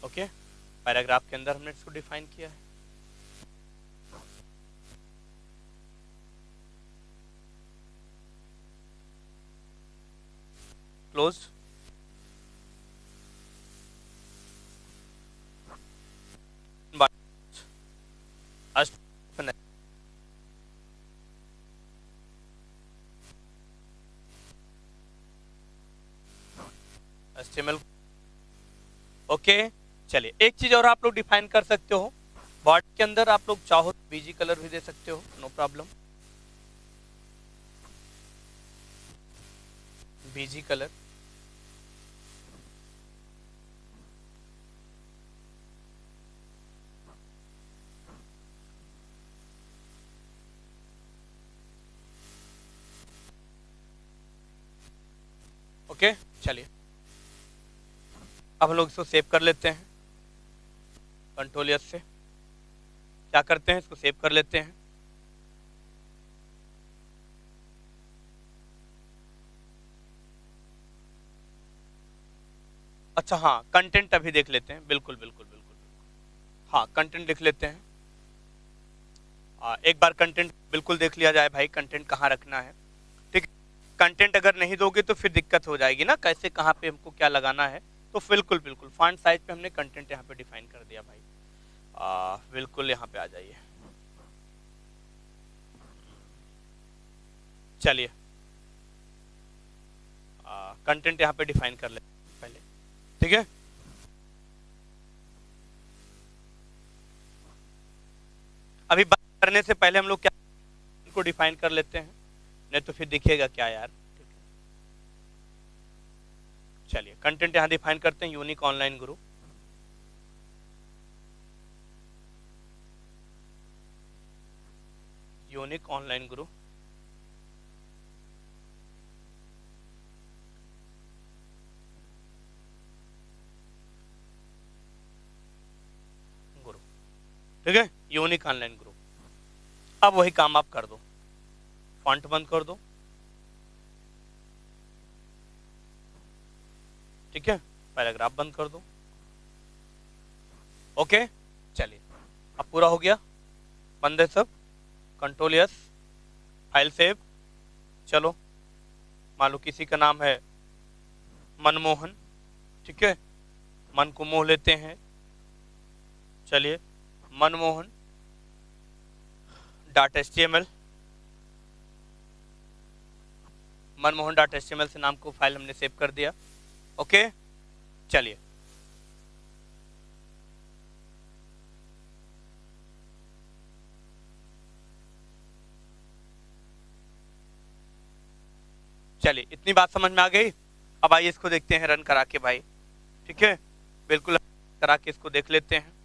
ओके। पैराग्राफ के अंदर हमने इसको डिफाइन किया है, क्लोज, HTML, ओके। चलिए एक चीज और आप लोग डिफाइन कर सकते हो, बॉडी के अंदर आप लोग चाहो तो बीजी कलर भी दे सकते हो, no problem. BG colour, okay. चलिए अब हम लोग इसको सेव कर लेते हैं। कंट्रोल एस से क्या करते हैं? इसको सेव कर लेते हैं। अच्छा हाँ, कंटेंट अभी देख लेते हैं, बिल्कुल बिल्कुल बिल्कुल। हाँ, कंटेंट लिख लेते हैं। एक बार कंटेंट बिल्कुल देख लिया जाए भाई, कंटेंट कहाँ रखना है। ठीक, कंटेंट अगर नहीं दोगे तो फिर दिक्कत हो जाएगी ना, कैसे कहाँ पे हमको क्या लगाना है। तो बिल्कुल बिल्कुल फॉन्ट साइज पे हमने कंटेंट यहाँ पे डिफाइन कर दिया भाई। बिल्कुल यहाँ पे आ जाइए। चलिए कंटेंट यहाँ पे डिफाइन कर लेते हैं पहले, ठीक है। अभी बात करने से पहले हम लोग क्या इनको डिफाइन कर लेते हैं, नहीं तो फिर दिखेगा क्या यार। ठीक है, चलिए कंटेंट यहाँ डिफाइन करते हैं, यूनिक ऑनलाइन गुरु। यूनिक ऑनलाइन गुरु, गुरु, ठीक है, यूनिक ऑनलाइन गुरु। अब वही काम आप कर दो, फॉन्ट बंद कर दो, ठीक है, पैराग्राफ बंद कर दो। ओके, चलिए अब पूरा हो गया, बंद है सब, कंट्रोल यस, फाइल सेव। चलो मान लो किसी का नाम है मनमोहन, ठीक है, मन को मोह लेते हैं। चलिए Manmohan dot HTML, Manmohan dot HTML से नाम को फाइल हमने सेव कर दिया। ओके, चलिए चलिए इतनी बात समझ में आ गई। अब आइए इसको देखते हैं रन करा के भाई, ठीक है, बिल्कुल करा के इसको देख लेते हैं।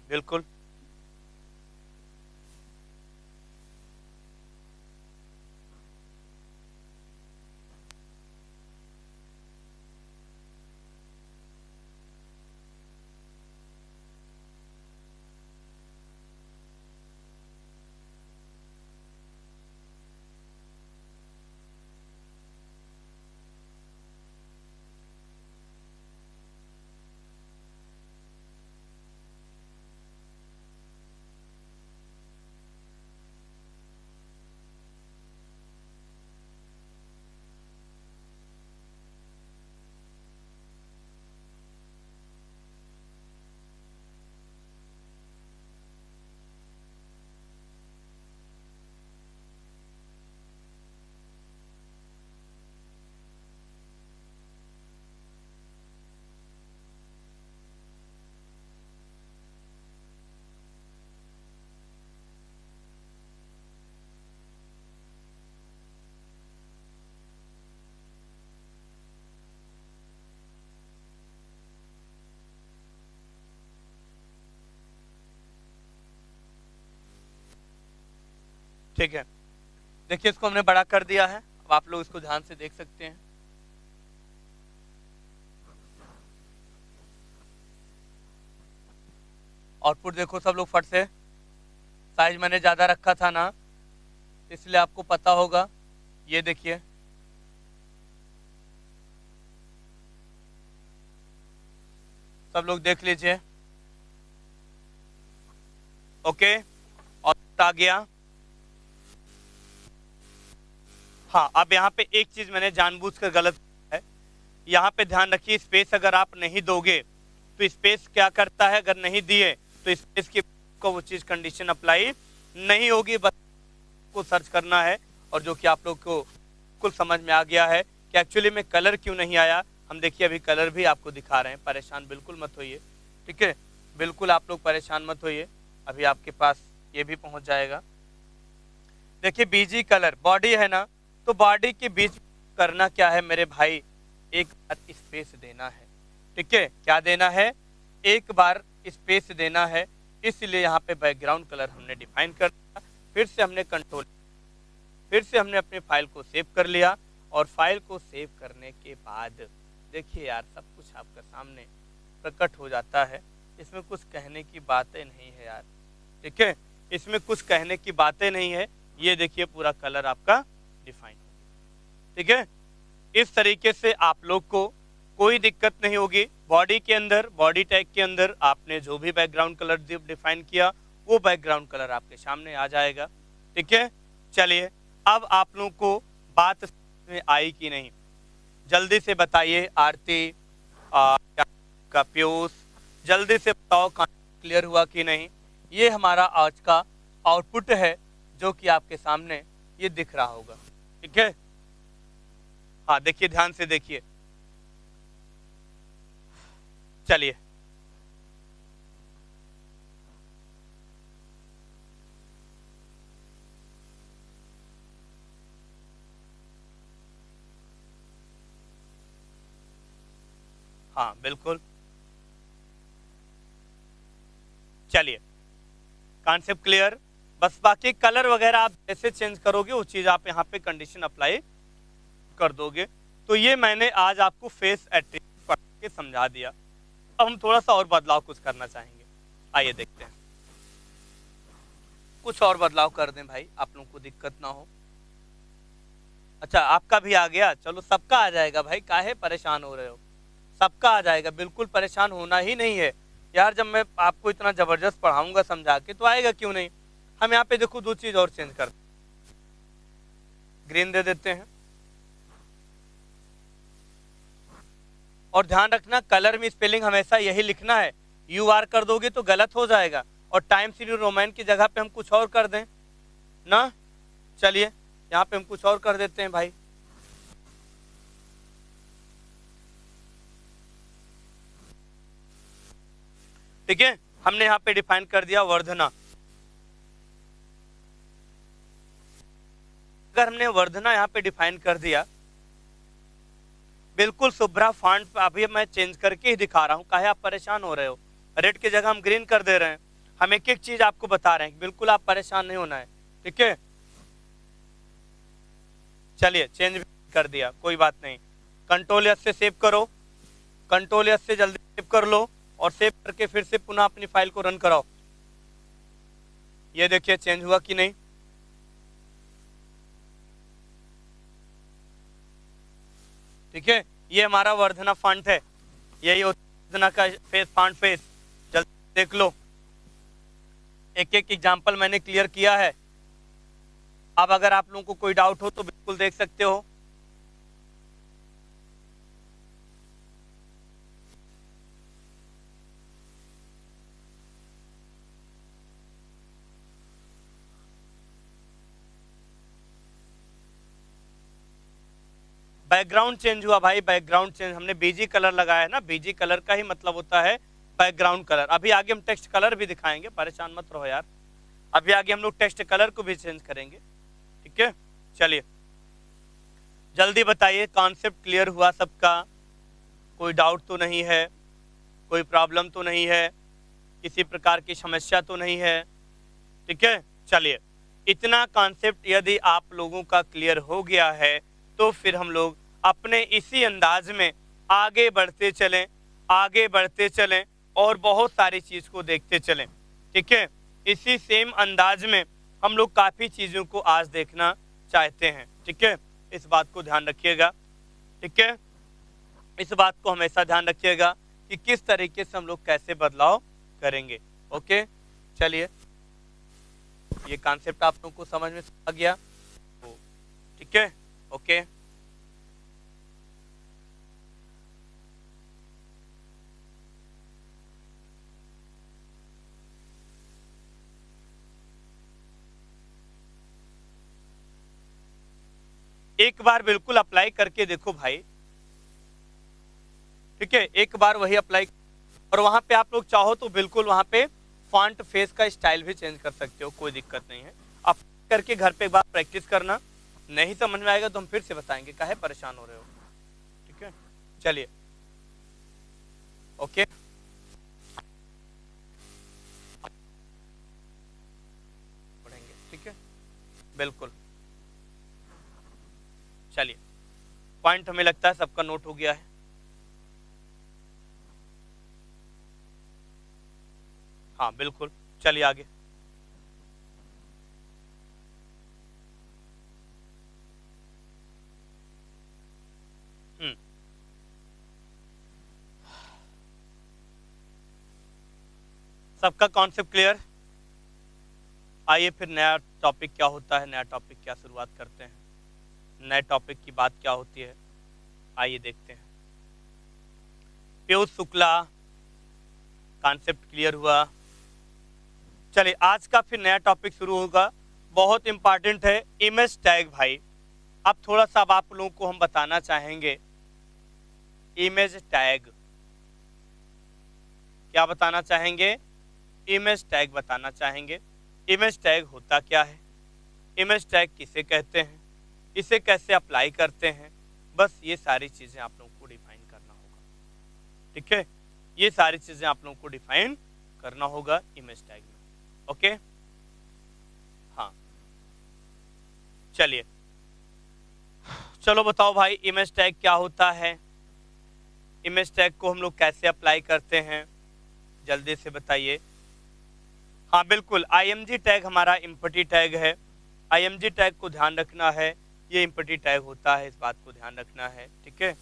बिल्कुल ठीक है, देखिए इसको हमने बड़ा कर दिया है, अब आप लोग इसको ध्यान से देख सकते हैं। आउटपुट देखो सब लोग फट से, साइज मैंने ज्यादा रखा था ना, इसलिए आपको पता होगा। ये देखिए सब लोग देख लीजिए। ओके, और आ गया। हाँ, अब यहाँ पे एक चीज मैंने जानबूझकर गलत है, यहाँ पे ध्यान रखिए, स्पेस अगर आप नहीं दोगे तो स्पेस क्या करता है, अगर नहीं दिए तो स्पेस की को वो चीज कंडीशन अप्लाई नहीं होगी। बस को सर्च करना है, और जो कि आप लोग को कुल समझ में आ गया है कि एक्चुअली में कलर क्यों नहीं आया। हम देखिए अभी कलर भी आपको दिखा रहे हैं, परेशान बिल्कुल मत होइए, ठीक है, बिल्कुल आप लोग परेशान मत होइए, अभी आपके पास ये भी पहुंच जाएगा। देखिए बीजी कलर बॉडी है ना, तो बॉडी के बीच करना क्या है मेरे भाई, एक बार स्पेस देना है, ठीक है, क्या देना है, एक बार स्पेस देना है। इसलिए यहाँ पे बैकग्राउंड कलर हमने डिफाइन कर दिया, फिर से हमने कंट्रोल, फिर से हमने अपने फाइल को सेव कर लिया, और फाइल को सेव करने के बाद देखिए यार सब कुछ आपका सामने प्रकट हो जाता है। इसमें कुछ कहने की बातें नहीं है यार, ठीक है, इसमें कुछ कहने की बातें नहीं है। ये देखिए पूरा कलर आपका डिफाइन हो गया, ठीक है, इस तरीके से आप लोग को कोई दिक्कत नहीं होगी। बॉडी के अंदर, बॉडी टैग के अंदर आपने जो भी बैकग्राउंड कलर डिफाइन किया वो बैकग्राउंड कलर आपके सामने आ जाएगा। ठीक है, चलिए अब आप लोगों को बात में आई कि नहीं, जल्दी से बताइए। आरती का पीयूष, जल्दी से बताओ क्लियर हुआ कि नहीं। ये हमारा आज का आउटपुट है जो कि आपके सामने ये दिख रहा होगा। ठीक है, हाँ देखिए, ध्यान से देखिए। चलिए हाँ बिल्कुल, चलिए कॉन्सेप्ट क्लियर। बस बाकी कलर वगैरह आप जैसे चेंज करोगे वो चीज आप यहाँ पे कंडीशन अप्लाई कर दोगे। तो ये मैंने आज आपको फेस एट्रीब्यूट पढ़ के समझा दिया। अब हम थोड़ा सा और बदलाव कुछ करना चाहेंगे, आइए देखते हैं। कुछ और बदलाव कर दें भाई, आप लोगों को दिक्कत ना हो। अच्छा आपका भी आ गया, चलो सबका आ जाएगा भाई, काहे परेशान हो रहे हो, सबका आ जाएगा, बिल्कुल परेशान होना ही नहीं है यार। जब मैं आपको इतना जबरदस्त पढ़ाऊंगा समझा के तो आएगा क्यों नहीं। हम यहाँ पे देखो दो चीज और चेंज कर, ग्रीन दे देते हैं। और ध्यान रखना कलर में स्पेलिंग हमेशा यही लिखना है, यू आर कर दोगे तो गलत हो जाएगा। और टाइम्स न्यू रोमैन की जगह पे हम कुछ और कर दें ना। चलिए यहाँ पे हम कुछ और कर देते हैं भाई। ठीक है, हमने यहाँ पे डिफाइन कर दिया वर्धना। अगर हमने वर्धना यहाँ पे डिफाइन कर दिया, बिल्कुल शुभ्रा फॉन्ट अभी मैं चेंज करके ही दिखा रहा हूँ, काहे आप परेशान हो रहे हो। रेड की जगह हम ग्रीन कर दे रहे हैं, हम एक एक चीज आपको बता रहे हैं, बिल्कुल आप परेशान नहीं होना है। ठीक है, चलिए चेंज कर दिया, कोई बात नहीं। कंट्रोल एस से सेव करो, कंट्रोल एस से जल्दी सेव कर लो और सेव करके फिर से पुनः अपनी फाइल को रन कराओ। ये देखिए चेंज हुआ कि नहीं। ठीक है, ये हमारा वर्धना फॉन्ट है, यही वर्धना का फेस फॉन्ट फेस, जल्दी देख लो। एक एक एग्जांपल मैंने क्लियर किया है। अब अगर आप लोगों को कोई डाउट हो तो बिल्कुल देख सकते हो। बैकग्राउंड चेंज हुआ भाई, बैकग्राउंड चेंज, हमने बीजी कलर लगाया है ना, बीजी कलर का ही मतलब होता है बैकग्राउंड कलर। अभी आगे हम टेक्स्ट कलर भी दिखाएंगे, परेशान मत रहो यार, अभी आगे हम लोग टेक्स्ट कलर को भी चेंज करेंगे। ठीक है, चलिए जल्दी बताइए, कॉन्सेप्ट क्लियर हुआ सबका, कोई डाउट तो नहीं है, कोई प्रॉब्लम तो नहीं है, किसी प्रकार की समस्या तो नहीं है। ठीक है, चलिए इतना कॉन्सेप्ट यदि आप लोगों का क्लियर हो गया है तो फिर हम लोग अपने इसी अंदाज में आगे बढ़ते चलें, आगे बढ़ते चलें और बहुत सारी चीज़ को देखते चलें। ठीक है, इसी सेम अंदाज में हम लोग काफ़ी चीज़ों को आज देखना चाहते हैं। ठीक है, इस बात को ध्यान रखिएगा। ठीक है, इस बात को हमेशा ध्यान रखिएगा कि किस तरीके से हम लोग कैसे बदलाव करेंगे। ओके, चलिए ये कॉन्सेप्ट आप लोगों को समझ में आ गया। ठीक है, ओके एक बार बिल्कुल अप्लाई करके देखो भाई। ठीक है, एक बार वही अप्लाई, और वहां पे आप लोग चाहो तो बिल्कुल वहां पे फॉन्ट फेस का स्टाइल भी चेंज कर सकते हो, कोई दिक्कत नहीं है। आप करके घर पे एक बार प्रैक्टिस करना, नहीं समझ में आएगा तो हम फिर से बताएंगे, काहे परेशान हो रहे हो। ठीक है, चलिए ओके, पढ़ेंगे। ठीक है, बिल्कुल, चलिए पॉइंट हमें लगता है सबका नोट हो गया है। हाँ बिल्कुल, चलिए आगे। सबका कॉन्सेप्ट क्लियर? आइए फिर नया टॉपिक क्या होता है, नया टॉपिक क्या शुरुआत करते हैं, नए टॉपिक की बात क्या होती है, आइए देखते हैं। पीयूष शुक्ला, कॉन्सेप्ट क्लियर हुआ। चलिए आज का फिर नया टॉपिक शुरू होगा, बहुत इंपॉर्टेंट है, इमेज टैग। भाई अब थोड़ा सा अब आप लोगों को हम बताना चाहेंगे, इमेज टैग क्या बताना चाहेंगे, इमेज टैग बताना चाहेंगे। इमेज टैग होता क्या है, इमेज टैग किसे कहते हैं, इसे कैसे अप्लाई करते हैं, बस ये सारी चीजें आप लोगों को डिफाइन करना होगा। ठीक है, ये सारी चीजें आप लोगों को डिफाइन करना होगा इमेज टैग में। ओके, हाँ चलिए, चलो बताओ भाई इमेज टैग क्या होता है, इमेज टैग को हम लोग कैसे अप्लाई करते हैं, जल्दी से बताइए। हाँ बिल्कुल, IMG टैग हमारा इम्पटी टैग है, IMG टैग को ध्यान रखना है, ये इम्पटी टैग होता है, इस बात को ध्यान रखना है। ठीक है,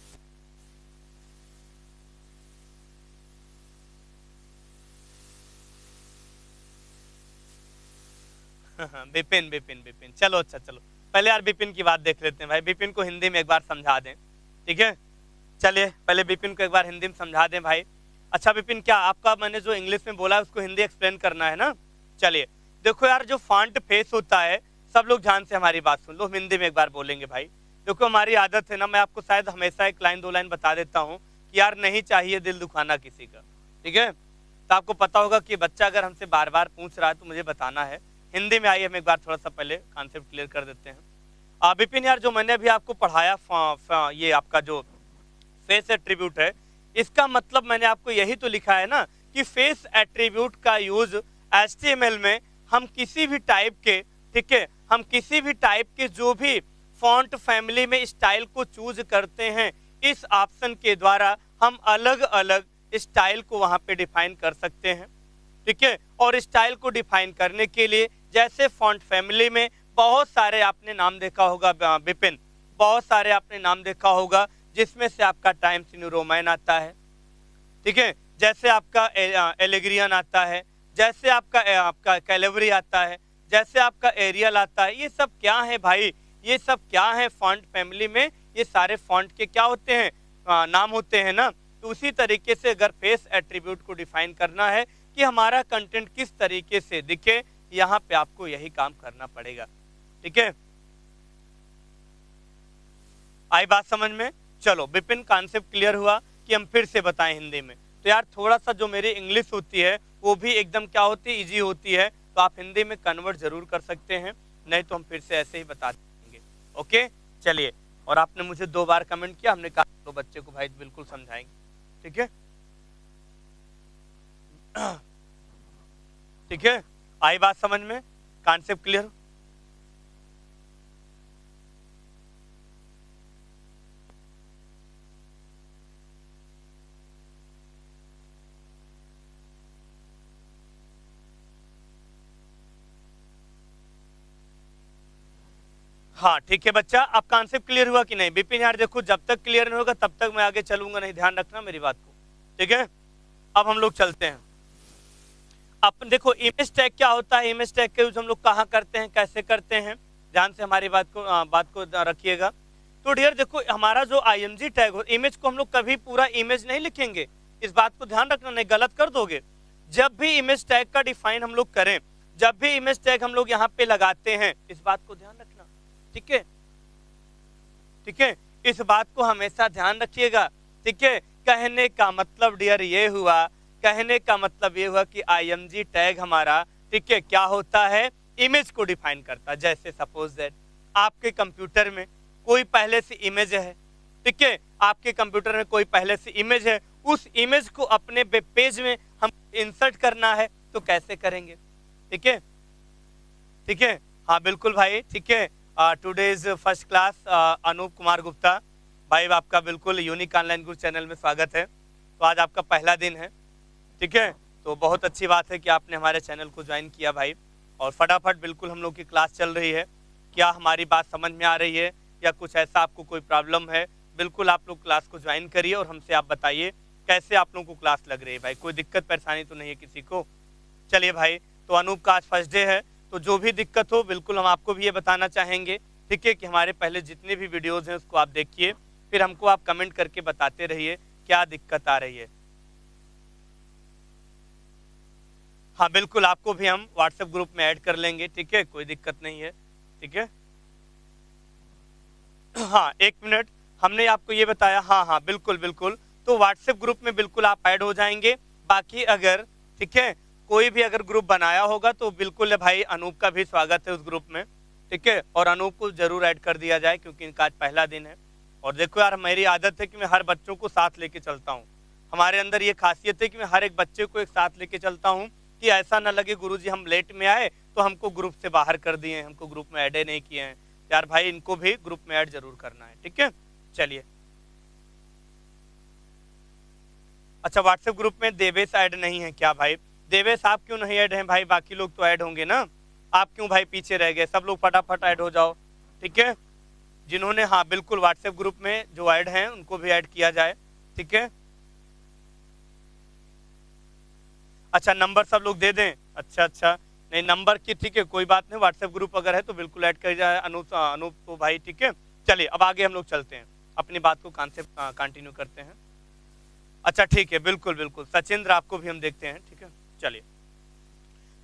बिपिन बिपिन बिपिन, चलो अच्छा चलो, पहले यार बिपिन की बात देख लेते हैं भाई, बिपिन को हिंदी में एक बार समझा दें। ठीक है, चलिए पहले बिपिन को एक बार हिंदी में समझा दें भाई। अच्छा बिपिन, क्या आपका मैंने जो इंग्लिश में बोला है उसको हिंदी एक्सप्लेन करना है ना? चलिए देखो यार, जो फॉन्ट फेस होता है, सब लोग ध्यान से हमारी बात सुन लो, हिंदी में एक बार बोलेंगे भाई। देखो हमारी आदत है ना, मैं आपको शायद हमेशा एक लाइन दो लाइन बता देता हूँ कि यार नहीं चाहिए दिल दुखाना किसी का। ठीक है, तो आपको पता होगा कि बच्चा अगर हमसे बार बार पूछ रहा है तो मुझे बताना है। हिंदी में आइए हम एक बार थोड़ा सा पहले कॉन्सेप्ट क्लियर कर देते हैं। बिपिन यार, जो मैंने अभी आपको पढ़ाया ये आपका जो फेस एट्रीब्यूट है, इसका मतलब मैंने आपको यही तो लिखा है ना कि फेस एट्रीब्यूट का यूज HTML में हम किसी भी टाइप के, ठीक है, हम किसी भी टाइप के जो भी फॉन्ट फैमिली में स्टाइल को चूज करते हैं, इस ऑप्शन के द्वारा हम अलग अलग स्टाइल को वहां पे डिफाइन कर सकते हैं। ठीक है, और स्टाइल को डिफाइन करने के लिए जैसे फॉन्ट फैमिली में बहुत सारे आपने नाम देखा होगा विपिन, बहुत सारे आपने नाम देखा होगा, जिसमें से आपका टाइम्स न्यू रोमन आता है। ठीक है, जैसे आपका एलेग्रियन आता है, जैसे आपका कैलेवरी आता है, जैसे आपका एरियल आता है। ये सब क्या है भाई, ये सब क्या है फॉन्ट फैमिली में, ये सारे फॉन्ट के क्या होते हैं, नाम होते हैं ना। तो उसी तरीके से अगर फेस एट्रीब्यूट को डिफाइन करना है कि हमारा कंटेंट किस तरीके से दिखे, यहाँ पे आपको यही काम करना पड़ेगा। ठीक है, आई बात समझ में? चलो विपिन, कॉन्सेप्ट क्लियर हुआ कि हम फिर से बताएं हिंदी में? तो यार थोड़ा सा जो मेरी इंग्लिश होती है वो भी एकदम क्या होती है, इजी होती है, तो आप हिंदी में कन्वर्ट जरूर कर सकते हैं, नहीं तो हम फिर से ऐसे ही बता देंगे। ओके चलिए, और आपने मुझे 2 बार कमेंट किया, हमने कहा तो बच्चे को भाई बिल्कुल समझाएंगे। ठीक है, ठीक है, आई बात समझ में? Concept clear? हाँ ठीक है बच्चा, अब कॉन्सेप्ट क्लियर हुआ कि नहीं? विपिन यार देखो, जब तक क्लियर नहीं होगा तब तक मैं आगे चलूंगा नहीं, ध्यान रखना मेरी बात को। ठीक है, अब हम लोग चलते हैं। अब देखो इमेज टैग क्या होता है, इमेज टैग का यूज हम लोग कहाँ करते हैं, कैसे करते हैं, ध्यान से हमारी बात को रखिएगा। तो डियर देखो, हमारा जो IMG टैग हो, इमेज को हम लोग कभी पूरा इमेज नहीं लिखेंगे, इस बात को ध्यान रखना, नहीं गलत कर दोगे। जब भी इमेज टैग का डिफाइन हम लोग करें, जब भी इमेज टैग हम लोग यहाँ पे लगाते हैं, इस बात को ध्यान रखना। ठीक है, ठीक है, इस बात को हमेशा ध्यान रखिएगा। ठीक है, कहने का मतलब डियर ये हुआ, कहने का मतलब ये हुआ कि IMG टैग हमारा, ठीक है, क्या होता है, इमेज को डिफाइन करता है। जैसे सपोज दैट आपके कंप्यूटर में कोई पहले से इमेज है, ठीक है, आपके कंप्यूटर में कोई पहले से इमेज है, उस इमेज को अपने वेब पेज में हम इंसर्ट करना है तो कैसे करेंगे? ठीक है, ठीक है, हाँ बिल्कुल भाई। ठीक है, today's first class Anoop Kumar Gupta भाई, आपका बिल्कुल यूनिक ऑनलाइन गुरु चैनल में स्वागत है। तो आज आपका पहला दिन है, ठीक है, तो बहुत अच्छी बात है कि आपने हमारे चैनल को ज्वाइन किया भाई। और फटाफट बिल्कुल हम लोग की क्लास चल रही है, क्या हमारी बात समझ में आ रही है या कुछ ऐसा आपको कोई प्रॉब्लम है, बिल्कुल आप लोग क्लास को ज्वाइन करिए और हमसे आप बताइए कैसे आप लोगों को क्लास लग रही है भाई, कोई दिक्कत परेशानी तो नहीं है किसी को? चलिए भाई, तो अनूप का आज फर्स्ट डे है, तो जो भी दिक्कत हो बिल्कुल हम आपको भी ये बताना चाहेंगे, ठीक है, कि हमारे पहले जितने भी वीडियोज हैं उसको आप देखिए, फिर हमको आप कमेंट करके बताते रहिए क्या दिक्कत आ रही है। हाँ बिल्कुल, आपको भी हम व्हाट्सएप ग्रुप में ऐड कर लेंगे, ठीक है, कोई दिक्कत नहीं है, ठीक है। हाँ 1 मिनट, हमने आपको ये बताया, हाँ हाँ बिल्कुल बिल्कुल, तो व्हाट्सएप ग्रुप में बिल्कुल आप ऐड हो जाएंगे। बाकी अगर, ठीक है, कोई भी अगर ग्रुप बनाया होगा तो बिल्कुल है भाई, अनूप का भी स्वागत है उस ग्रुप में, ठीक है, और अनूप को जरूर ऐड कर दिया जाए क्योंकि इनका आज पहला दिन है। और देखो यार, मेरी आदत है कि मैं हर बच्चों को साथ लेके चलता हूँ, हमारे अंदर ये खासियत है कि मैं हर एक बच्चे को एक साथ लेके चलता हूँ, कि ऐसा ना लगे गुरुजी हम लेट में आए तो हमको ग्रुप से बाहर कर दिए, हमको ग्रुप में ऐड नहीं किए हैं। यार भाई, इनको भी ग्रुप में ऐड जरूर करना है, ठीक है। चलिए, अच्छा व्हाट्सएप ग्रुप में देवेश ऐड नहीं है क्या भाई? देवेश आप क्यों नहीं ऐड हैं भाई? बाकी लोग तो ऐड होंगे ना, आप क्यों भाई पीछे रह गए? सब लोग फटाफट ऐड हो जाओ, ठीक है। जिन्होंने, हाँ बिल्कुल, व्हाट्सएप ग्रुप में जो ऐड हैं उनको भी ऐड किया जाए, ठीक है। अच्छा, नंबर सब लोग दे दें, अच्छा अच्छा, नहीं नंबर की, ठीक है, कोई बात नहीं, व्हाट्सएप ग्रुप अगर है तो बिल्कुल ऐड कर जाए अनूप अनूप को भाई, ठीक है। चलिए अब आगे हम लोग चलते हैं, अपनी बात को कॉन्सेप्ट कंटिन्यू करते हैं। अच्छा ठीक है, बिल्कुल बिल्कुल, सचिंद्र आपको भी हम देखते हैं, ठीक है। चलिए,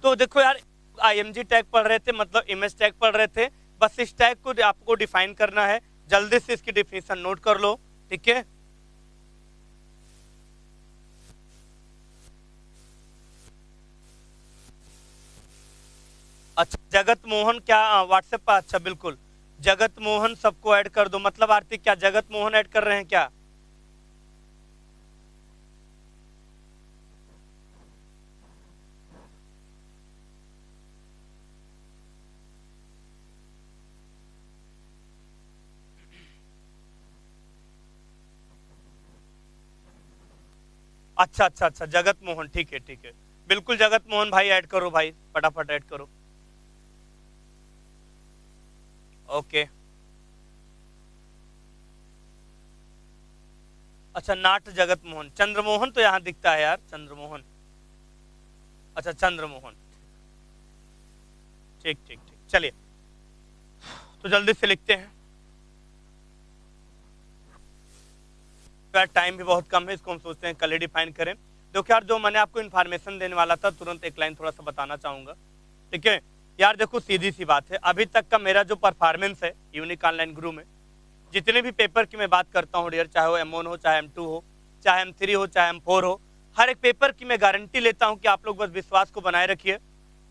तो देखो यार, IMG टैग पढ़ रहे थे, मतलब इमेज टैग पढ़ रहे थे, बस इस टैग को आपको डिफाइन करना है, जल्दी से इसकी डिफिनेशन नोट कर लो, ठीक है। अच्छा, जगत मोहन क्या व्हाट्सएप पर? अच्छा बिल्कुल, जगत मोहन सबको ऐड कर दो, मतलब आरती क्या जगत मोहन ऐड कर रहे हैं क्या? अच्छा अच्छा अच्छा, जगत मोहन, ठीक है ठीक है, बिल्कुल जगत मोहन भाई ऐड करो भाई, फटाफट ऐड करो। ओके, अच्छा नाट जगत मोहन, चंद्रमोहन तो यहाँ दिखता है यार, चंद्रमोहन, अच्छा चंद्रमोहन, ठीक ठीक ठीक। चलिए, तो जल्दी से लिखते हैं, यार टाइम भी बहुत कम है, इसको हम सोचते हैं कल ही डिफाइन करें। देखो यार, जो मैंने आपको इन्फॉर्मेशन देने वाला था, तुरंत एक लाइन थोड़ा सा बताना चाहूंगा, ठीक है। यार देखो, सीधी सी बात है, अभी तक का मेरा जो परफॉर्मेंस है यूनिक ऑनलाइन गुरु में, जितने भी पेपर की मैं बात करता हूँ डियर, चाहे वो M1 हो, चाहे M2 हो, चाहे M3 हो, चाहे M4 हो, हर एक पेपर की मैं गारंटी लेता हूँ कि आप लोग बस विश्वास को बनाए रखिए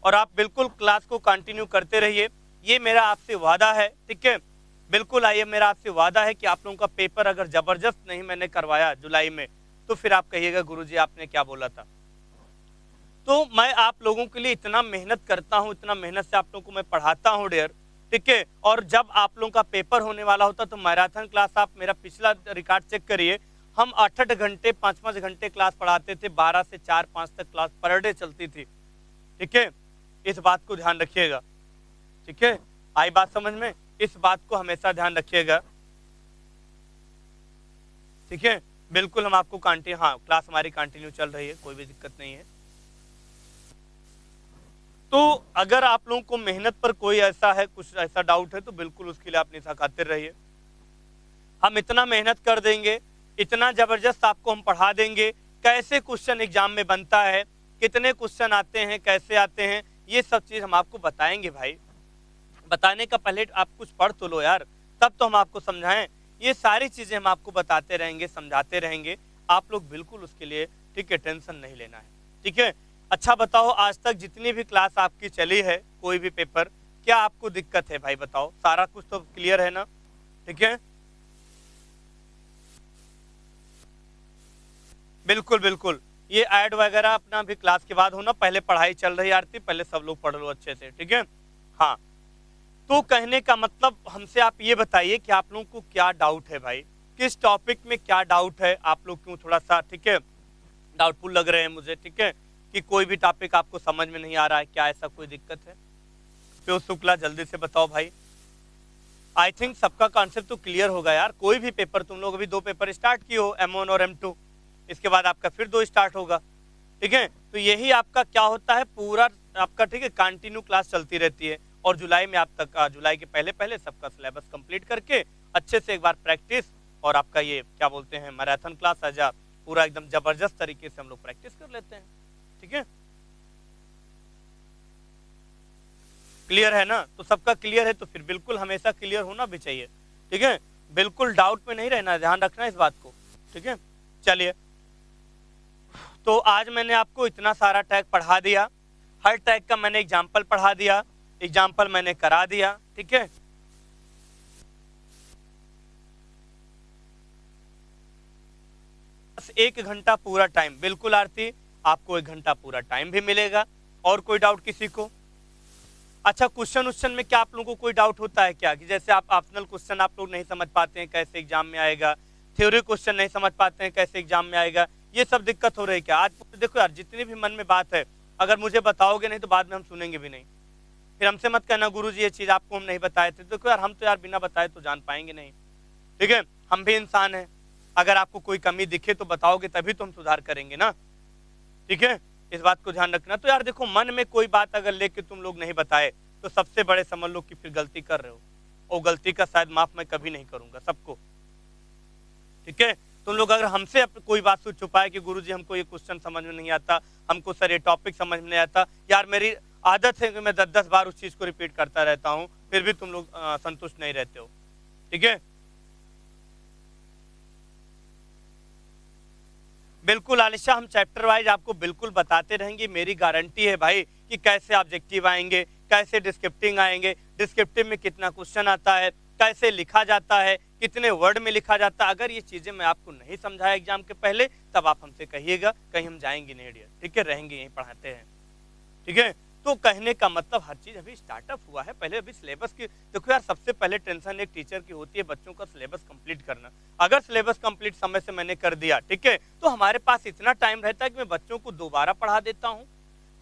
और आप बिल्कुल क्लास को कंटिन्यू करते रहिए, ये मेरा आपसे वादा है, ठीक है। बिल्कुल आइए, मेरा आपसे वादा है कि आप लोगों का पेपर अगर जबरदस्त नहीं मैंने करवाया जुलाई में, तो फिर आप कहिएगा गुरुजी आपने क्या बोला था। तो मैं आप लोगों के लिए इतना मेहनत करता हूँ, इतना मेहनत से आप लोगों को मैं पढ़ाता हूँ डियर, ठीक है। और जब आप लोगों का पेपर होने वाला होता तो मैराथन क्लास, आप मेरा पिछला रिकॉर्ड चेक करिए, हम 8-8 घंटे 5-5 घंटे क्लास पढ़ाते थे, 12 से 4-5 तक क्लास पर डे चलती थी, ठीक है। इस बात को ध्यान रखिएगा, ठीक है, आई बात समझ में, इस बात को हमेशा ध्यान रखिएगा, ठीक है। बिल्कुल हम आपको हाँ क्लास हमारी कंटिन्यू चल रही है, कोई भी दिक्कत नहीं है। तो अगर आप लोगों को मेहनत पर कोई ऐसा है, कुछ ऐसा डाउट है, तो बिल्कुल उसके लिए आप निशा खातिर रहिए, हम इतना मेहनत कर देंगे, इतना जबरदस्त आपको हम पढ़ा देंगे, कैसे क्वेश्चन एग्जाम में बनता है, कितने क्वेश्चन आते हैं, कैसे आते हैं, ये सब चीज हम आपको बताएंगे भाई। बताने का पहले आप कुछ पढ़ तो लो यार, तब तो हम आपको समझाएं, ये सारी चीजें हम आपको बताते रहेंगे, समझाते रहेंगे, आप लोग बिल्कुल उसके लिए, ठीक है, टेंशन नहीं लेना है, ठीक है। अच्छा बताओ, आज तक जितनी भी क्लास आपकी चली है, कोई भी पेपर, क्या आपको दिक्कत है भाई? बताओ, सारा कुछ तो क्लियर है ना, ठीक है। बिल्कुल बिल्कुल, ये ऐड वगैरह अपना भी क्लास के बाद होना, पहले पढ़ाई चल रही आरती, पहले सब लोग पढ़ लो अच्छे से, ठीक है। हाँ, तो कहने का मतलब, हमसे आप ये बताइए कि आप लोगों को क्या डाउट है भाई, किस टॉपिक में क्या डाउट है, आप लोग क्यों थोड़ा सा, ठीक है, डाउटफुल लग रहे हैं मुझे, ठीक है, कि कोई भी टॉपिक आपको समझ में नहीं आ रहा है, क्या ऐसा कोई दिक्कत है? पीयूष शुक्ला जल्दी से बताओ भाई। आई थिंक सबका कॉन्सेप्ट तो क्लियर होगा यार, कोई भी पेपर, तुम लोग अभी 2 पेपर स्टार्ट किए हो, M1 और M2, इसके बाद आपका फिर 2 स्टार्ट होगा, ठीक है। तो यही आपका क्या होता है, पूरा आपका ठीक है कंटिन्यू क्लास चलती रहती है, और जुलाई में आप तक जुलाई के पहले पहले सबका सिलेबस कंप्लीट करके अच्छे से एक बार प्रैक्टिस, और आपका ये क्या बोलते हैं मैराथन क्लास आजा पूरा एकदम जबरदस्त तरीके से हम लोग प्रैक्टिस कर लेते हैं। ठीक है, क्लियर है ना? तो सबका क्लियर है तो फिर बिल्कुल हमेशा क्लियर होना भी चाहिए। ठीक है, बिल्कुल डाउट में नहीं रहना, ध्यान रखना इस बात को। ठीक है, चलिए, तो आज मैंने आपको इतना सारा टैग पढ़ा दिया, हर टैग का मैंने एग्जाम्पल पढ़ा दिया, एग्जाम्पल मैंने करा दिया। ठीक है, बस 1 घंटा पूरा टाइम, बिल्कुल आरती आपको 1 घंटा पूरा टाइम भी मिलेगा। और कोई डाउट किसी को? अच्छा, क्वेश्चन में क्या आप लोगों को कोई डाउट होता है क्या, कि जैसे आप ऑप्शनल क्वेश्चन आप लोग नहीं समझ पाते हैं कैसे एग्जाम में आएगा, थ्योरी क्वेश्चन नहीं समझ पाते हैं कैसे एग्जाम में आएगा, ये सब दिक्कत हो रही है क्या? आज देखो यार, जितनी भी मन में बात है अगर मुझे बताओगे नहीं तो बाद में हम सुनेंगे भी नहीं, फिर हमसे मत कहना गुरुजी ये चीज आपको हम नहीं बताए थे। देखो यार, हम तो यार बिना बताए तो जान पाएंगे नहीं। ठीक है, हम भी इंसान हैं, अगर आपको कोई कमी दिखे तो बताओगे तभी तो हम सुधार करेंगे ना। ठीक है, इस बात को ध्यान रखना। तो यार देखो, मन में कोई बात अगर लेके तुम लोग नहीं बताए तो सबसे बड़े समझ लो कि फिर गलती कर रहे हो, और गलती का शायद माफ मैं कभी नहीं करूंगा सबको। ठीक है, तुम लोग अगर हमसे कोई बात से छुपाए कि गुरुजी हमको ये क्वेश्चन समझ में नहीं आता, हमको सर ये टॉपिक समझ में नहीं आता, यार मेरी आदत है कि मैं 10-10 बार उस चीज को रिपीट करता रहता हूँ, फिर भी तुम लोग संतुष्ट नहीं रहते हो। ठीक है, बिल्कुल आलिशा, हम चैप्टर वाइज आपको बिल्कुल बताते रहेंगे, मेरी गारंटी है भाई कि कैसे ऑब्जेक्टिव आएंगे, कैसे डिस्क्रिप्टिव आएंगे, डिस्क्रिप्टिव में कितना क्वेश्चन आता है, कैसे लिखा जाता है, कितने वर्ड में लिखा जाता है। अगर ये चीजें मैं आपको नहीं समझाया एग्जाम के पहले तब आप हमसे कहिएगा, कहीं हम जाएंगे नहीं डियर। ठीक है, रहेंगे यहीं पढ़ाते हैं। ठीक है, तो कहने का मतलब हर चीज अभी स्टार्टअप हुआ है, पहले अभी सिलेबस की देखो यार, सबसे पहले टेंशन एक टीचर की होती है बच्चों का सिलेबस कंप्लीट करना। अगर सिलेबस कंप्लीट समय से मैंने कर दिया, ठीक है, तो हमारे पास इतना टाइम रहता है कि मैं बच्चों को दोबारा पढ़ा देता हूँ,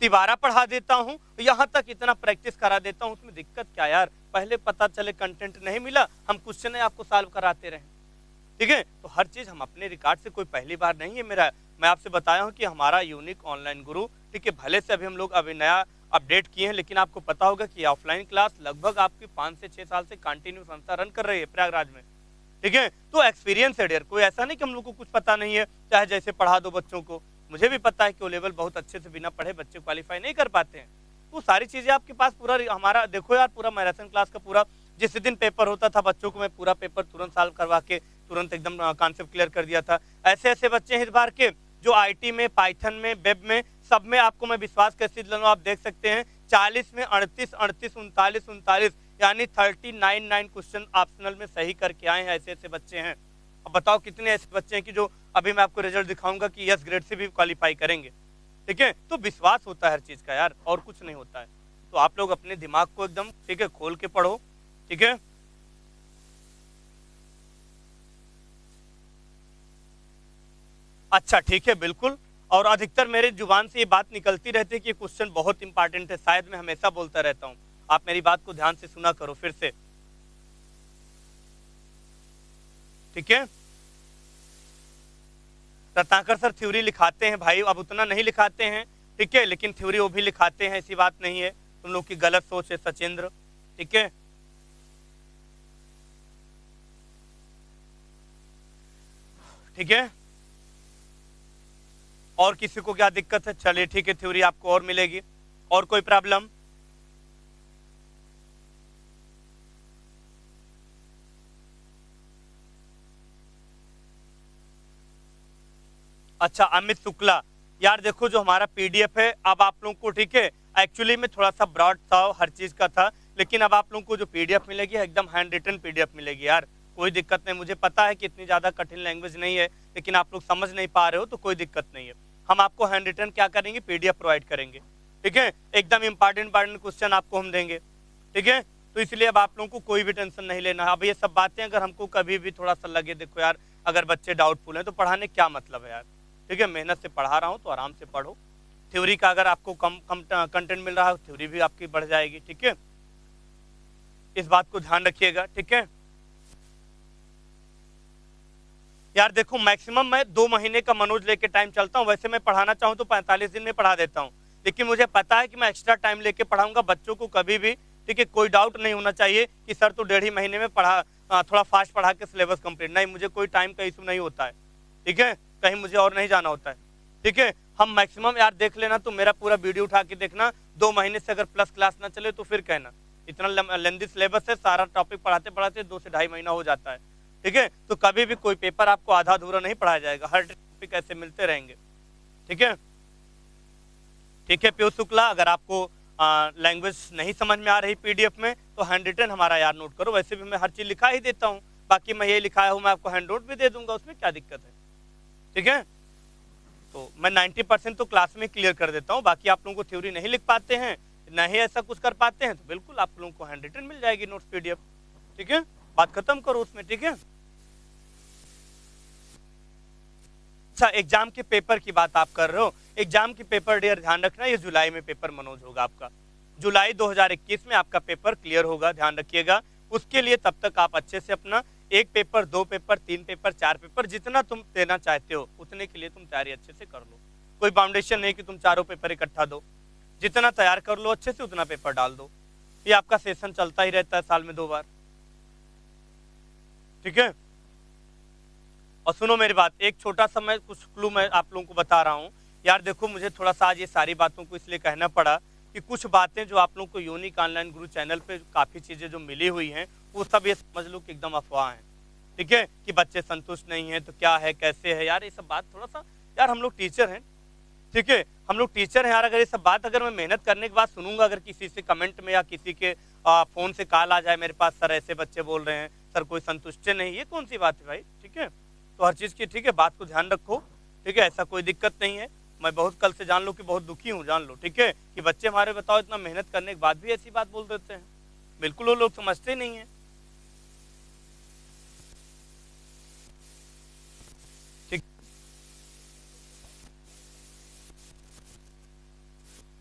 तिबारा पढ़ा देता हूँ, यहाँ तक इतना प्रैक्टिस करा देता हूँ। उसमें दिक्कत क्या यार, पहले पता चले कंटेंट नहीं मिला, हम क्वेश्चन आपको सॉल्व कराते रहे। ठीक है, तो हर चीज हम अपने रिकॉर्ड से, कोई पहली बार नहीं है मेरा, मैं आपसे बताया हूँ कि हमारा यूनिक ऑनलाइन गुरु, ठीक है, भले से अभी हम लोग अभी नया अपडेट किए हैं, लेकिन आपको पता होगा कि ऑफलाइन क्लास लगभग आपकी 5 से 6 साल से कंटिन्यू संस्था रन कर रही है प्रयागराज में। ठीक है, तो एक्सपीरियंस है डियर, कोई ऐसा नहीं कि हम लोग को कुछ पता नहीं है, चाहे जैसे पढ़ा दो बच्चों को। मुझे भी पता है कि वो लेवल बहुत अच्छे से बिना पढ़े बच्चे क्वालिफाई नहीं कर पाते हैं, तो सारी चीजें आपके पास पूरा हमारा देखो यार, पूरा मैराथन क्लास का पूरा, जिस दिन पेपर होता था बच्चों को मैं पूरा पेपर तुरंत सॉल्व करवा के तुरंत एकदम कॉन्सेप्ट क्लियर कर दिया था। ऐसे ऐसे बच्चे हैं इस बार के जो आईटी में, पाइथन में, वेब में, सब में आपको मैं विश्वास कैसे दिलाऊं, आप देख सकते हैं 40 में 38, 39 यानी 39 क्वेश्चन ऑप्शनल में सही करके आए हैं। ऐसे ऐसे बच्चे हैं, अब बताओ कितने ऐसे बच्चे हैं कि जो अभी मैं आपको रिजल्ट दिखाऊंगा कि यस ग्रेड से भी क्वालिफाई करेंगे। ठीक है, तो विश्वास होता है हर चीज का यार, और कुछ नहीं होता है। तो आप लोग अपने दिमाग को एकदम ठीक है खोल के पढ़ो। ठीक है, अच्छा ठीक है, बिल्कुल। और अधिकतर मेरे जुबान से ये बात निकलती रहती है कि क्वेश्चन बहुत इंपॉर्टेंट है, शायद मैं हमेशा बोलता रहता हूँ, आप मेरी बात को ध्यान से सुना करो फिर से। ठीक है, रत्नाकर सर थ्योरी लिखाते हैं भाई, अब उतना नहीं लिखाते हैं, ठीक है, लेकिन थ्योरी वो भी लिखाते हैं, ऐसी बात नहीं है, तुम लोग की गलत सोच है सचेंद्र। ठीक है, ठीक है, और किसी को क्या दिक्कत है? चलिए ठीक है, थ्योरी आपको और मिलेगी। और कोई प्रॉब्लम? अच्छा, अमित शुक्ला, यार देखो जो हमारा पीडीएफ है अब आप लोगों को, ठीक है, एक्चुअली में थोड़ा सा ब्रॉड था हर चीज का था, लेकिन अब आप लोगों को जो पीडीएफ मिलेगी एकदम हैंड रिटन पीडीएफ मिलेगी यार, कोई दिक्कत नहीं। मुझे पता है कि इतनी ज्यादा कठिन लैंग्वेज नहीं है, लेकिन आप लोग समझ नहीं पा रहे हो तो कोई दिक्कत नहीं है, हम आपको हैंड रिटन क्या करेंगे, पीडीएफ प्रोवाइड करेंगे। ठीक है, एकदम इंपॉर्टेंट क्वेश्चन आपको हम देंगे। ठीक है, तो इसलिए अब आप लोगों को कोई भी टेंशन नहीं लेना। अब ये सब बातें अगर हमको कभी भी थोड़ा सा लगे, देखो यार अगर बच्चे डाउटफुल हैं तो पढ़ाने क्या मतलब है यार। ठीक है, मेहनत से पढ़ा रहा हूँ तो आराम से पढ़ो। थ्योरी का अगर आपको कम कंटेंट मिल रहा है, थ्योरी भी आपकी बढ़ जाएगी। ठीक है, इस बात को ध्यान रखिएगा। ठीक है, यार देखो मैक्सिमम मैं 2 महीने का मनोज लेके टाइम चलता हूँ, वैसे मैं पढ़ाना चाहूँ तो 45 दिन में पढ़ा देता हूँ, लेकिन मुझे पता है कि मैं एक्स्ट्रा टाइम लेके पढ़ाऊंगा बच्चों को कभी भी, ठीक है, कोई डाउट नहीं होना चाहिए कि सर तो 1.5 ही महीने में थोड़ा फास्ट पढ़ा के सिलेबस कंप्लीट, नहीं, मुझे कोई टाइम का इशू नहीं होता है, ठीक है, कहीं मुझे और नहीं जाना होता है, ठीक है। हम मैक्सिमम यार देख लेना, तो मेरा पूरा वीडियो उठा के देखना, 2 महीने से अगर प्लस क्लास ना चले तो फिर कहना, इतना लेंदी सिलेबस है, सारा टॉपिक पढ़ाते पढ़ाते 2 से 2.5 महीना हो जाता है, ठीक है। तो कभी भी कोई पेपर आपको आधा अधूरा नहीं पढ़ाया जाएगा, हर टॉपिक ऐसे मिलते रहेंगे, ठीक है। ठीक है पीयूष शुक्ला, अगर आपको लैंग्वेज नहीं समझ में आ रही पीडीएफ में तो हैंड रिटन हमारा यार नोट करो, वैसे भी मैं हर चीज लिखा ही देता हूँ, बाकी मैं ये लिखाया हूँ मैं आपको हैंड नोट भी दे दूंगा, उसमें क्या दिक्कत है, ठीक है। तो मैं 90% तो क्लास में क्लियर कर देता हूँ, बाकी आप लोगों को थ्योरी नहीं लिख पाते हैं, नहीं ऐसा कुछ कर पाते हैं, तो बिल्कुल आप लोगों को हैंड रिटन मिल जाएगी नोट्स पीडीएफ, ठीक है, बात खत्म करो उसमें, ठीक है। अच्छा एग्जाम के पेपर की बात आप कर रहे हो, एग्जाम की पेपर डेयर ध्यान रखना, ये जुलाई में पेपर मनोज होगा आपका, जुलाई 2021 में आपका पेपर क्लियर होगा, ध्यान रखिएगा। उसके लिए तब तक आप अच्छे से अपना 1 पेपर 2 पेपर 3 पेपर 4 पेपर जितना तुम देना चाहते हो उतने के लिए तुम तैयारी अच्छे से कर लो, कोई बाउंडेशन नहीं कि तुम चारों पेपर इकट्ठा दो, जितना तैयार कर लो अच्छे से उतना पेपर डाल दो, ये आपका सेशन चलता ही रहता है साल में 2 बार, ठीक है। और सुनो मेरी बात, एक छोटा सा मैं कुछ क्लू मैं आप लोगों को बता रहा हूँ यार, देखो मुझे थोड़ा सा आज ये सारी बातों को इसलिए कहना पड़ा कि कुछ बातें जो आप लोगों को यूनिक ऑनलाइन गुरु चैनल पे काफ़ी चीज़ें जो मिली हुई हैं वो सब ये समझ लो कि एकदम अफवाह हैं, ठीक है, कि बच्चे संतुष्ट नहीं है तो क्या है कैसे है यार, ये सब बात थोड़ा सा यार, हम लोग टीचर हैं, ठीक है, हम लोग टीचर हैं यार, अगर ये सब बात अगर मैं मेहनत करने के बाद सुनूंगा, अगर किसी से कमेंट में या किसी के फ़ोन से कॉल आ जाए मेरे पास, सर ऐसे बच्चे बोल रहे हैं, सर कोई संतुष्ट नहीं, ये कौन सी बात है भाई, ठीक है। तो हर चीज़ की ठीक है बात को ध्यान रखो, ठीक है, ऐसा कोई दिक्कत नहीं है, मैं बहुत कल से जान लो कि बहुत दुखी हूँ, जान लो, ठीक है, कि बच्चे हमारे बताओ इतना मेहनत करने के बाद भी ऐसी बात बोल देते हैं, बिल्कुल वो लोग समझते नहीं है, ठीक।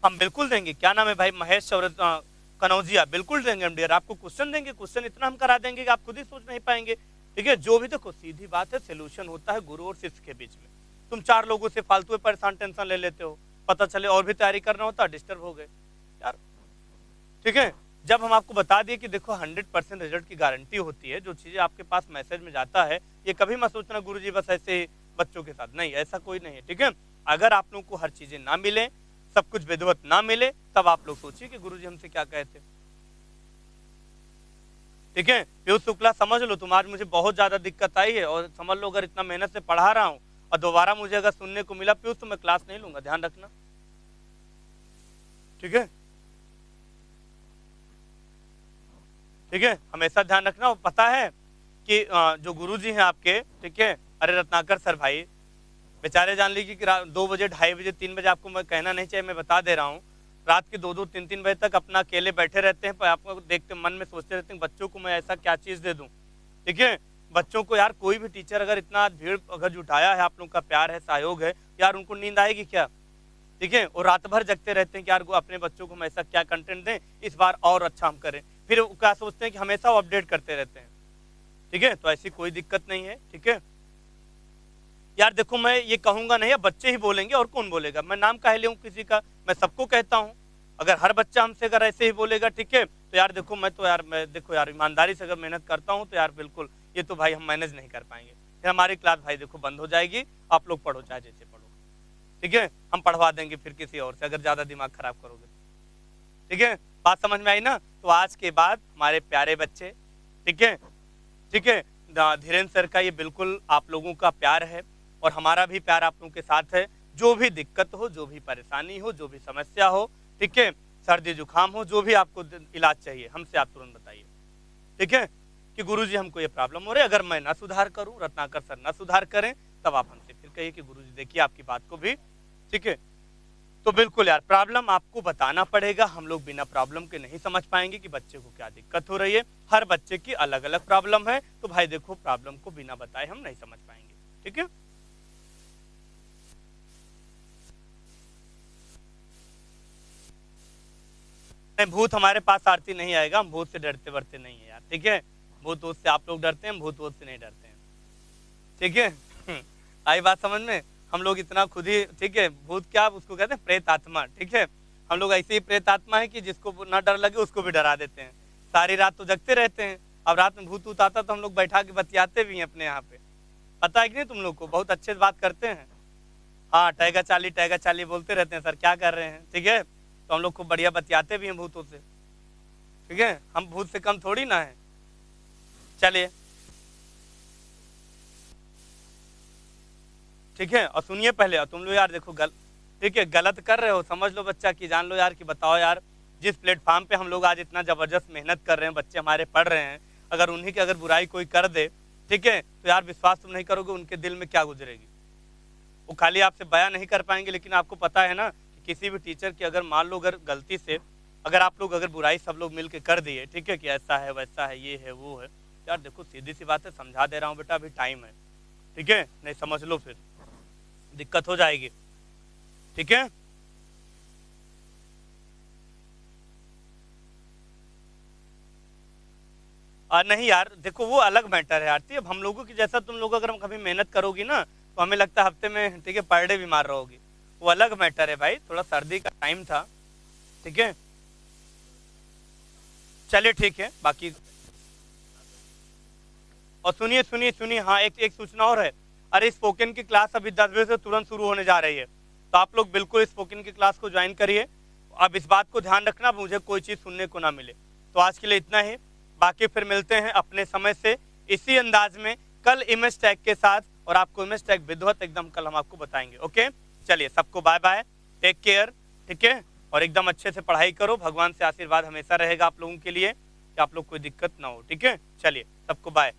हम बिल्कुल देंगे, क्या नाम है भाई, महेश कनौजिया, बिल्कुल देंगे हम डियर, आपको क्वेश्चन देंगे, क्वेश्चन इतना हम करा देंगे कि आप खुद ही सोच नहीं पाएंगे, ठीक है। जो भी देखो सीधी बात है, सोल्यूशन होता है गुरु और शिष्य के बीच में, तुम 4 लोगों से फालतू में परेशान टेंशन ले लेते हो, पता चले और भी तैयारी करना होता डिस्टर्ब हो गए यार, ठीक है। जब हम आपको बता दिए कि देखो 100% रिजल्ट की गारंटी होती है, जो चीजें आपके पास मैसेज में जाता है, ये कभी मत सोचना गुरुजी बस ऐसे ही बच्चों के साथ, नहीं, ऐसा कोई नहीं है, ठीक है। अगर आप लोगों को हर चीजें ना मिले, सब कुछ विधिवत ना मिले, तब आप लोग सोचिए कि गुरुजी हमसे क्या कहते, ठीक है। पीयूष शुक्ला समझ लो, तुम आज मुझे बहुत ज्यादा दिक्कत आई है, और समझ लो अगर इतना मेहनत से पढ़ा रहा हूँ और दोबारा मुझे अगर सुनने को मिला पीयूष तो मैं क्लास नहीं लूंगा, ध्यान रखना, ठीक है, ठीक है, हमेशा ध्यान रखना। और पता है कि जो गुरुजी हैं आपके, ठीक है, अरे रत्नाकर सर भाई बेचारे, जान लीजिए कि 2 बजे 2:30 बजे 3 बजे, आपको मैं कहना नहीं चाहिए, मैं बता दे रहा हूँ, रात के 2-2 3-3 बजे तक अपना अकेले बैठे रहते हैं, पर आपको देखते मन में सोचते रहते हैं बच्चों को मैं ऐसा क्या चीज़ दे दूँ, ठीक है। बच्चों को यार कोई भी टीचर अगर इतना भीड़ अगर जुटाया है, आप लोगों का प्यार है, सहयोग है यार, उनको नींद आएगी क्या, ठीक है। और रात भर जगते रहते हैं कि यार अपने बच्चों को हम ऐसा क्या कंटेंट दें इस बार और अच्छा हम करें, फिर क्या सोचते हैं कि हमेशा वो अपडेट करते रहते हैं, ठीक है। तो ऐसी कोई दिक्कत नहीं है, ठीक है यार। देखो मैं ये कहूंगा नहीं, अब बच्चे ही बोलेंगे और कौन बोलेगा, मैं नाम काहे ले किसी का, मैं सबको कहता हूँ, अगर हर बच्चा हमसे अगर ऐसे ही बोलेगा, ठीक है, तो यार देखो मैं तो यार, मैं देखो यार ईमानदारी से अगर मेहनत करता हूँ तो यार बिल्कुल ये तो भाई हम मैनेज नहीं कर पाएंगे, फिर हमारी क्लास भाई देखो बंद हो जाएगी, आप लोग पढ़ो चाहे जैसे पढ़ो, ठीक है, हम पढ़वा देंगे फिर किसी और से अगर ज्यादा दिमाग खराब करोगे, ठीक है। बात समझ में आई ना। तो आज के बाद हमारे प्यारे बच्चे, ठीक है, ठीक है, धीरेन्द्र सर का ये बिल्कुल आप लोगों का प्यार है और हमारा भी प्यार आप लोगों के साथ है, जो भी दिक्कत हो, जो भी परेशानी हो, जो भी समस्या हो, ठीक है, सर्दी जुकाम हो, जो भी आपको इलाज चाहिए हमसे आप तुरंत बताइए, ठीक है, कि गुरुजी हमको ये प्रॉब्लम हो रही है, अगर मैं ना सुधार करूं, रत्नाकर सर ना सुधार करें, तब आप हमसे फिर कहिए कि गुरुजी देखिए आपकी बात को भी, ठीक है। तो बिल्कुल यार प्रॉब्लम आपको बताना पड़ेगा, हम लोग बिना प्रॉब्लम के नहीं समझ पाएंगे कि बच्चे को क्या दिक्कत हो रही है, हर बच्चे की अलग अलग प्रॉब्लम है, तो भाई देखो प्रॉब्लम को बिना बताए हम नहीं समझ पाएंगे, ठीक है। नहीं, भूत हमारे पास आरती नहीं आएगा, हम भूत से डरते वरते नहीं है यार, ठीक है, भूत से आप लोग डरते हैं, भूत से नहीं डरते हैं, ठीक है। आई बात समझ में? हम लोग इतना खुद ही, ठीक है, भूत क्या उसको कहते हैं, प्रेत आत्मा, ठीक है, हम लोग ऐसे ही प्रेत आत्मा है कि जिसको ना डर लगे उसको भी डरा देते हैं। सारी रात तो जगते रहते हैं, अब रात में भूत आता तो हम लोग बैठा के बतियाते भी हैं अपने यहाँ पे, पता है कि नहीं तुम लोग को, बहुत अच्छे से बात करते हैं। हाँ, टैगा चाली बोलते रहते हैं, सर क्या कर रहे हैं, ठीक है, तो हम लोग खूब बढ़िया बतियाते भी हैं भूतों से, ठीक है, हम भूत से कम थोड़ी ना है। चलिए ठीक है, और सुनिए पहले, और तुम लोग यार देखो ठीक है, गलत कर रहे हो, समझ लो बच्चा की जान लो यार, कि बताओ यार, जिस प्लेटफॉर्म पे हम लोग आज इतना जबरदस्त मेहनत कर रहे हैं, बच्चे हमारे पढ़ रहे हैं, अगर उन्हीं की अगर बुराई कोई कर दे, ठीक है, तो यार विश्वास तुम नहीं करोगे उनके दिल में क्या गुजरेगी। वो खाली आपसे बयां नहीं कर पाएंगे, लेकिन आपको पता है ना कि किसी भी टीचर की अगर मान लो अगर गलती से अगर आप लोग अगर बुराई सब लोग मिल के कर दिए, ठीक है, कि ऐसा है वैसा है ये है वो है, यार देखो सीधी सी बात है, समझा दे रहा हूँ बेटा, अभी टाइम है, ठीक है, नहीं समझ लो फिर दिक्कत हो जाएगी, ठीक है। नहीं यार देखो वो अलग मैटर है आरती, अब हम लोगों की जैसा तुम लोग अगर हम कभी मेहनत करोगी ना तो हमें लगता है हफ्ते में, ठीक है, पर डे बीमार रहोगी, वो अलग मैटर है भाई, थोड़ा सर्दी का टाइम था, ठीक है। चलिए ठीक है, बाकी और सुनिए सुनिए सुनिए, हाँ एक एक सूचना और है, अरे स्पोकन की क्लास अभी 10 बजे से तुरंत शुरू होने जा रही है, तो आप लोग बिल्कुल स्पोकन की क्लास को ज्वाइन करिए। अब इस बात को ध्यान रखना मुझे कोई चीज़ सुनने को ना मिले। तो आज के लिए इतना ही, बाकी फिर मिलते हैं अपने समय से इसी अंदाज में कल इमेज टैग के साथ, और आपको इमेज टैग विधिवत एकदम कल हम आपको बताएंगे। ओके, चलिए सबको बाय बाय, टेक केयर, ठीक है, और एकदम अच्छे से पढ़ाई करो, भगवान से आशीर्वाद हमेशा रहेगा आप लोगों के लिए कि आप लोग कोई दिक्कत ना हो, ठीक है। चलिए सबको बाय।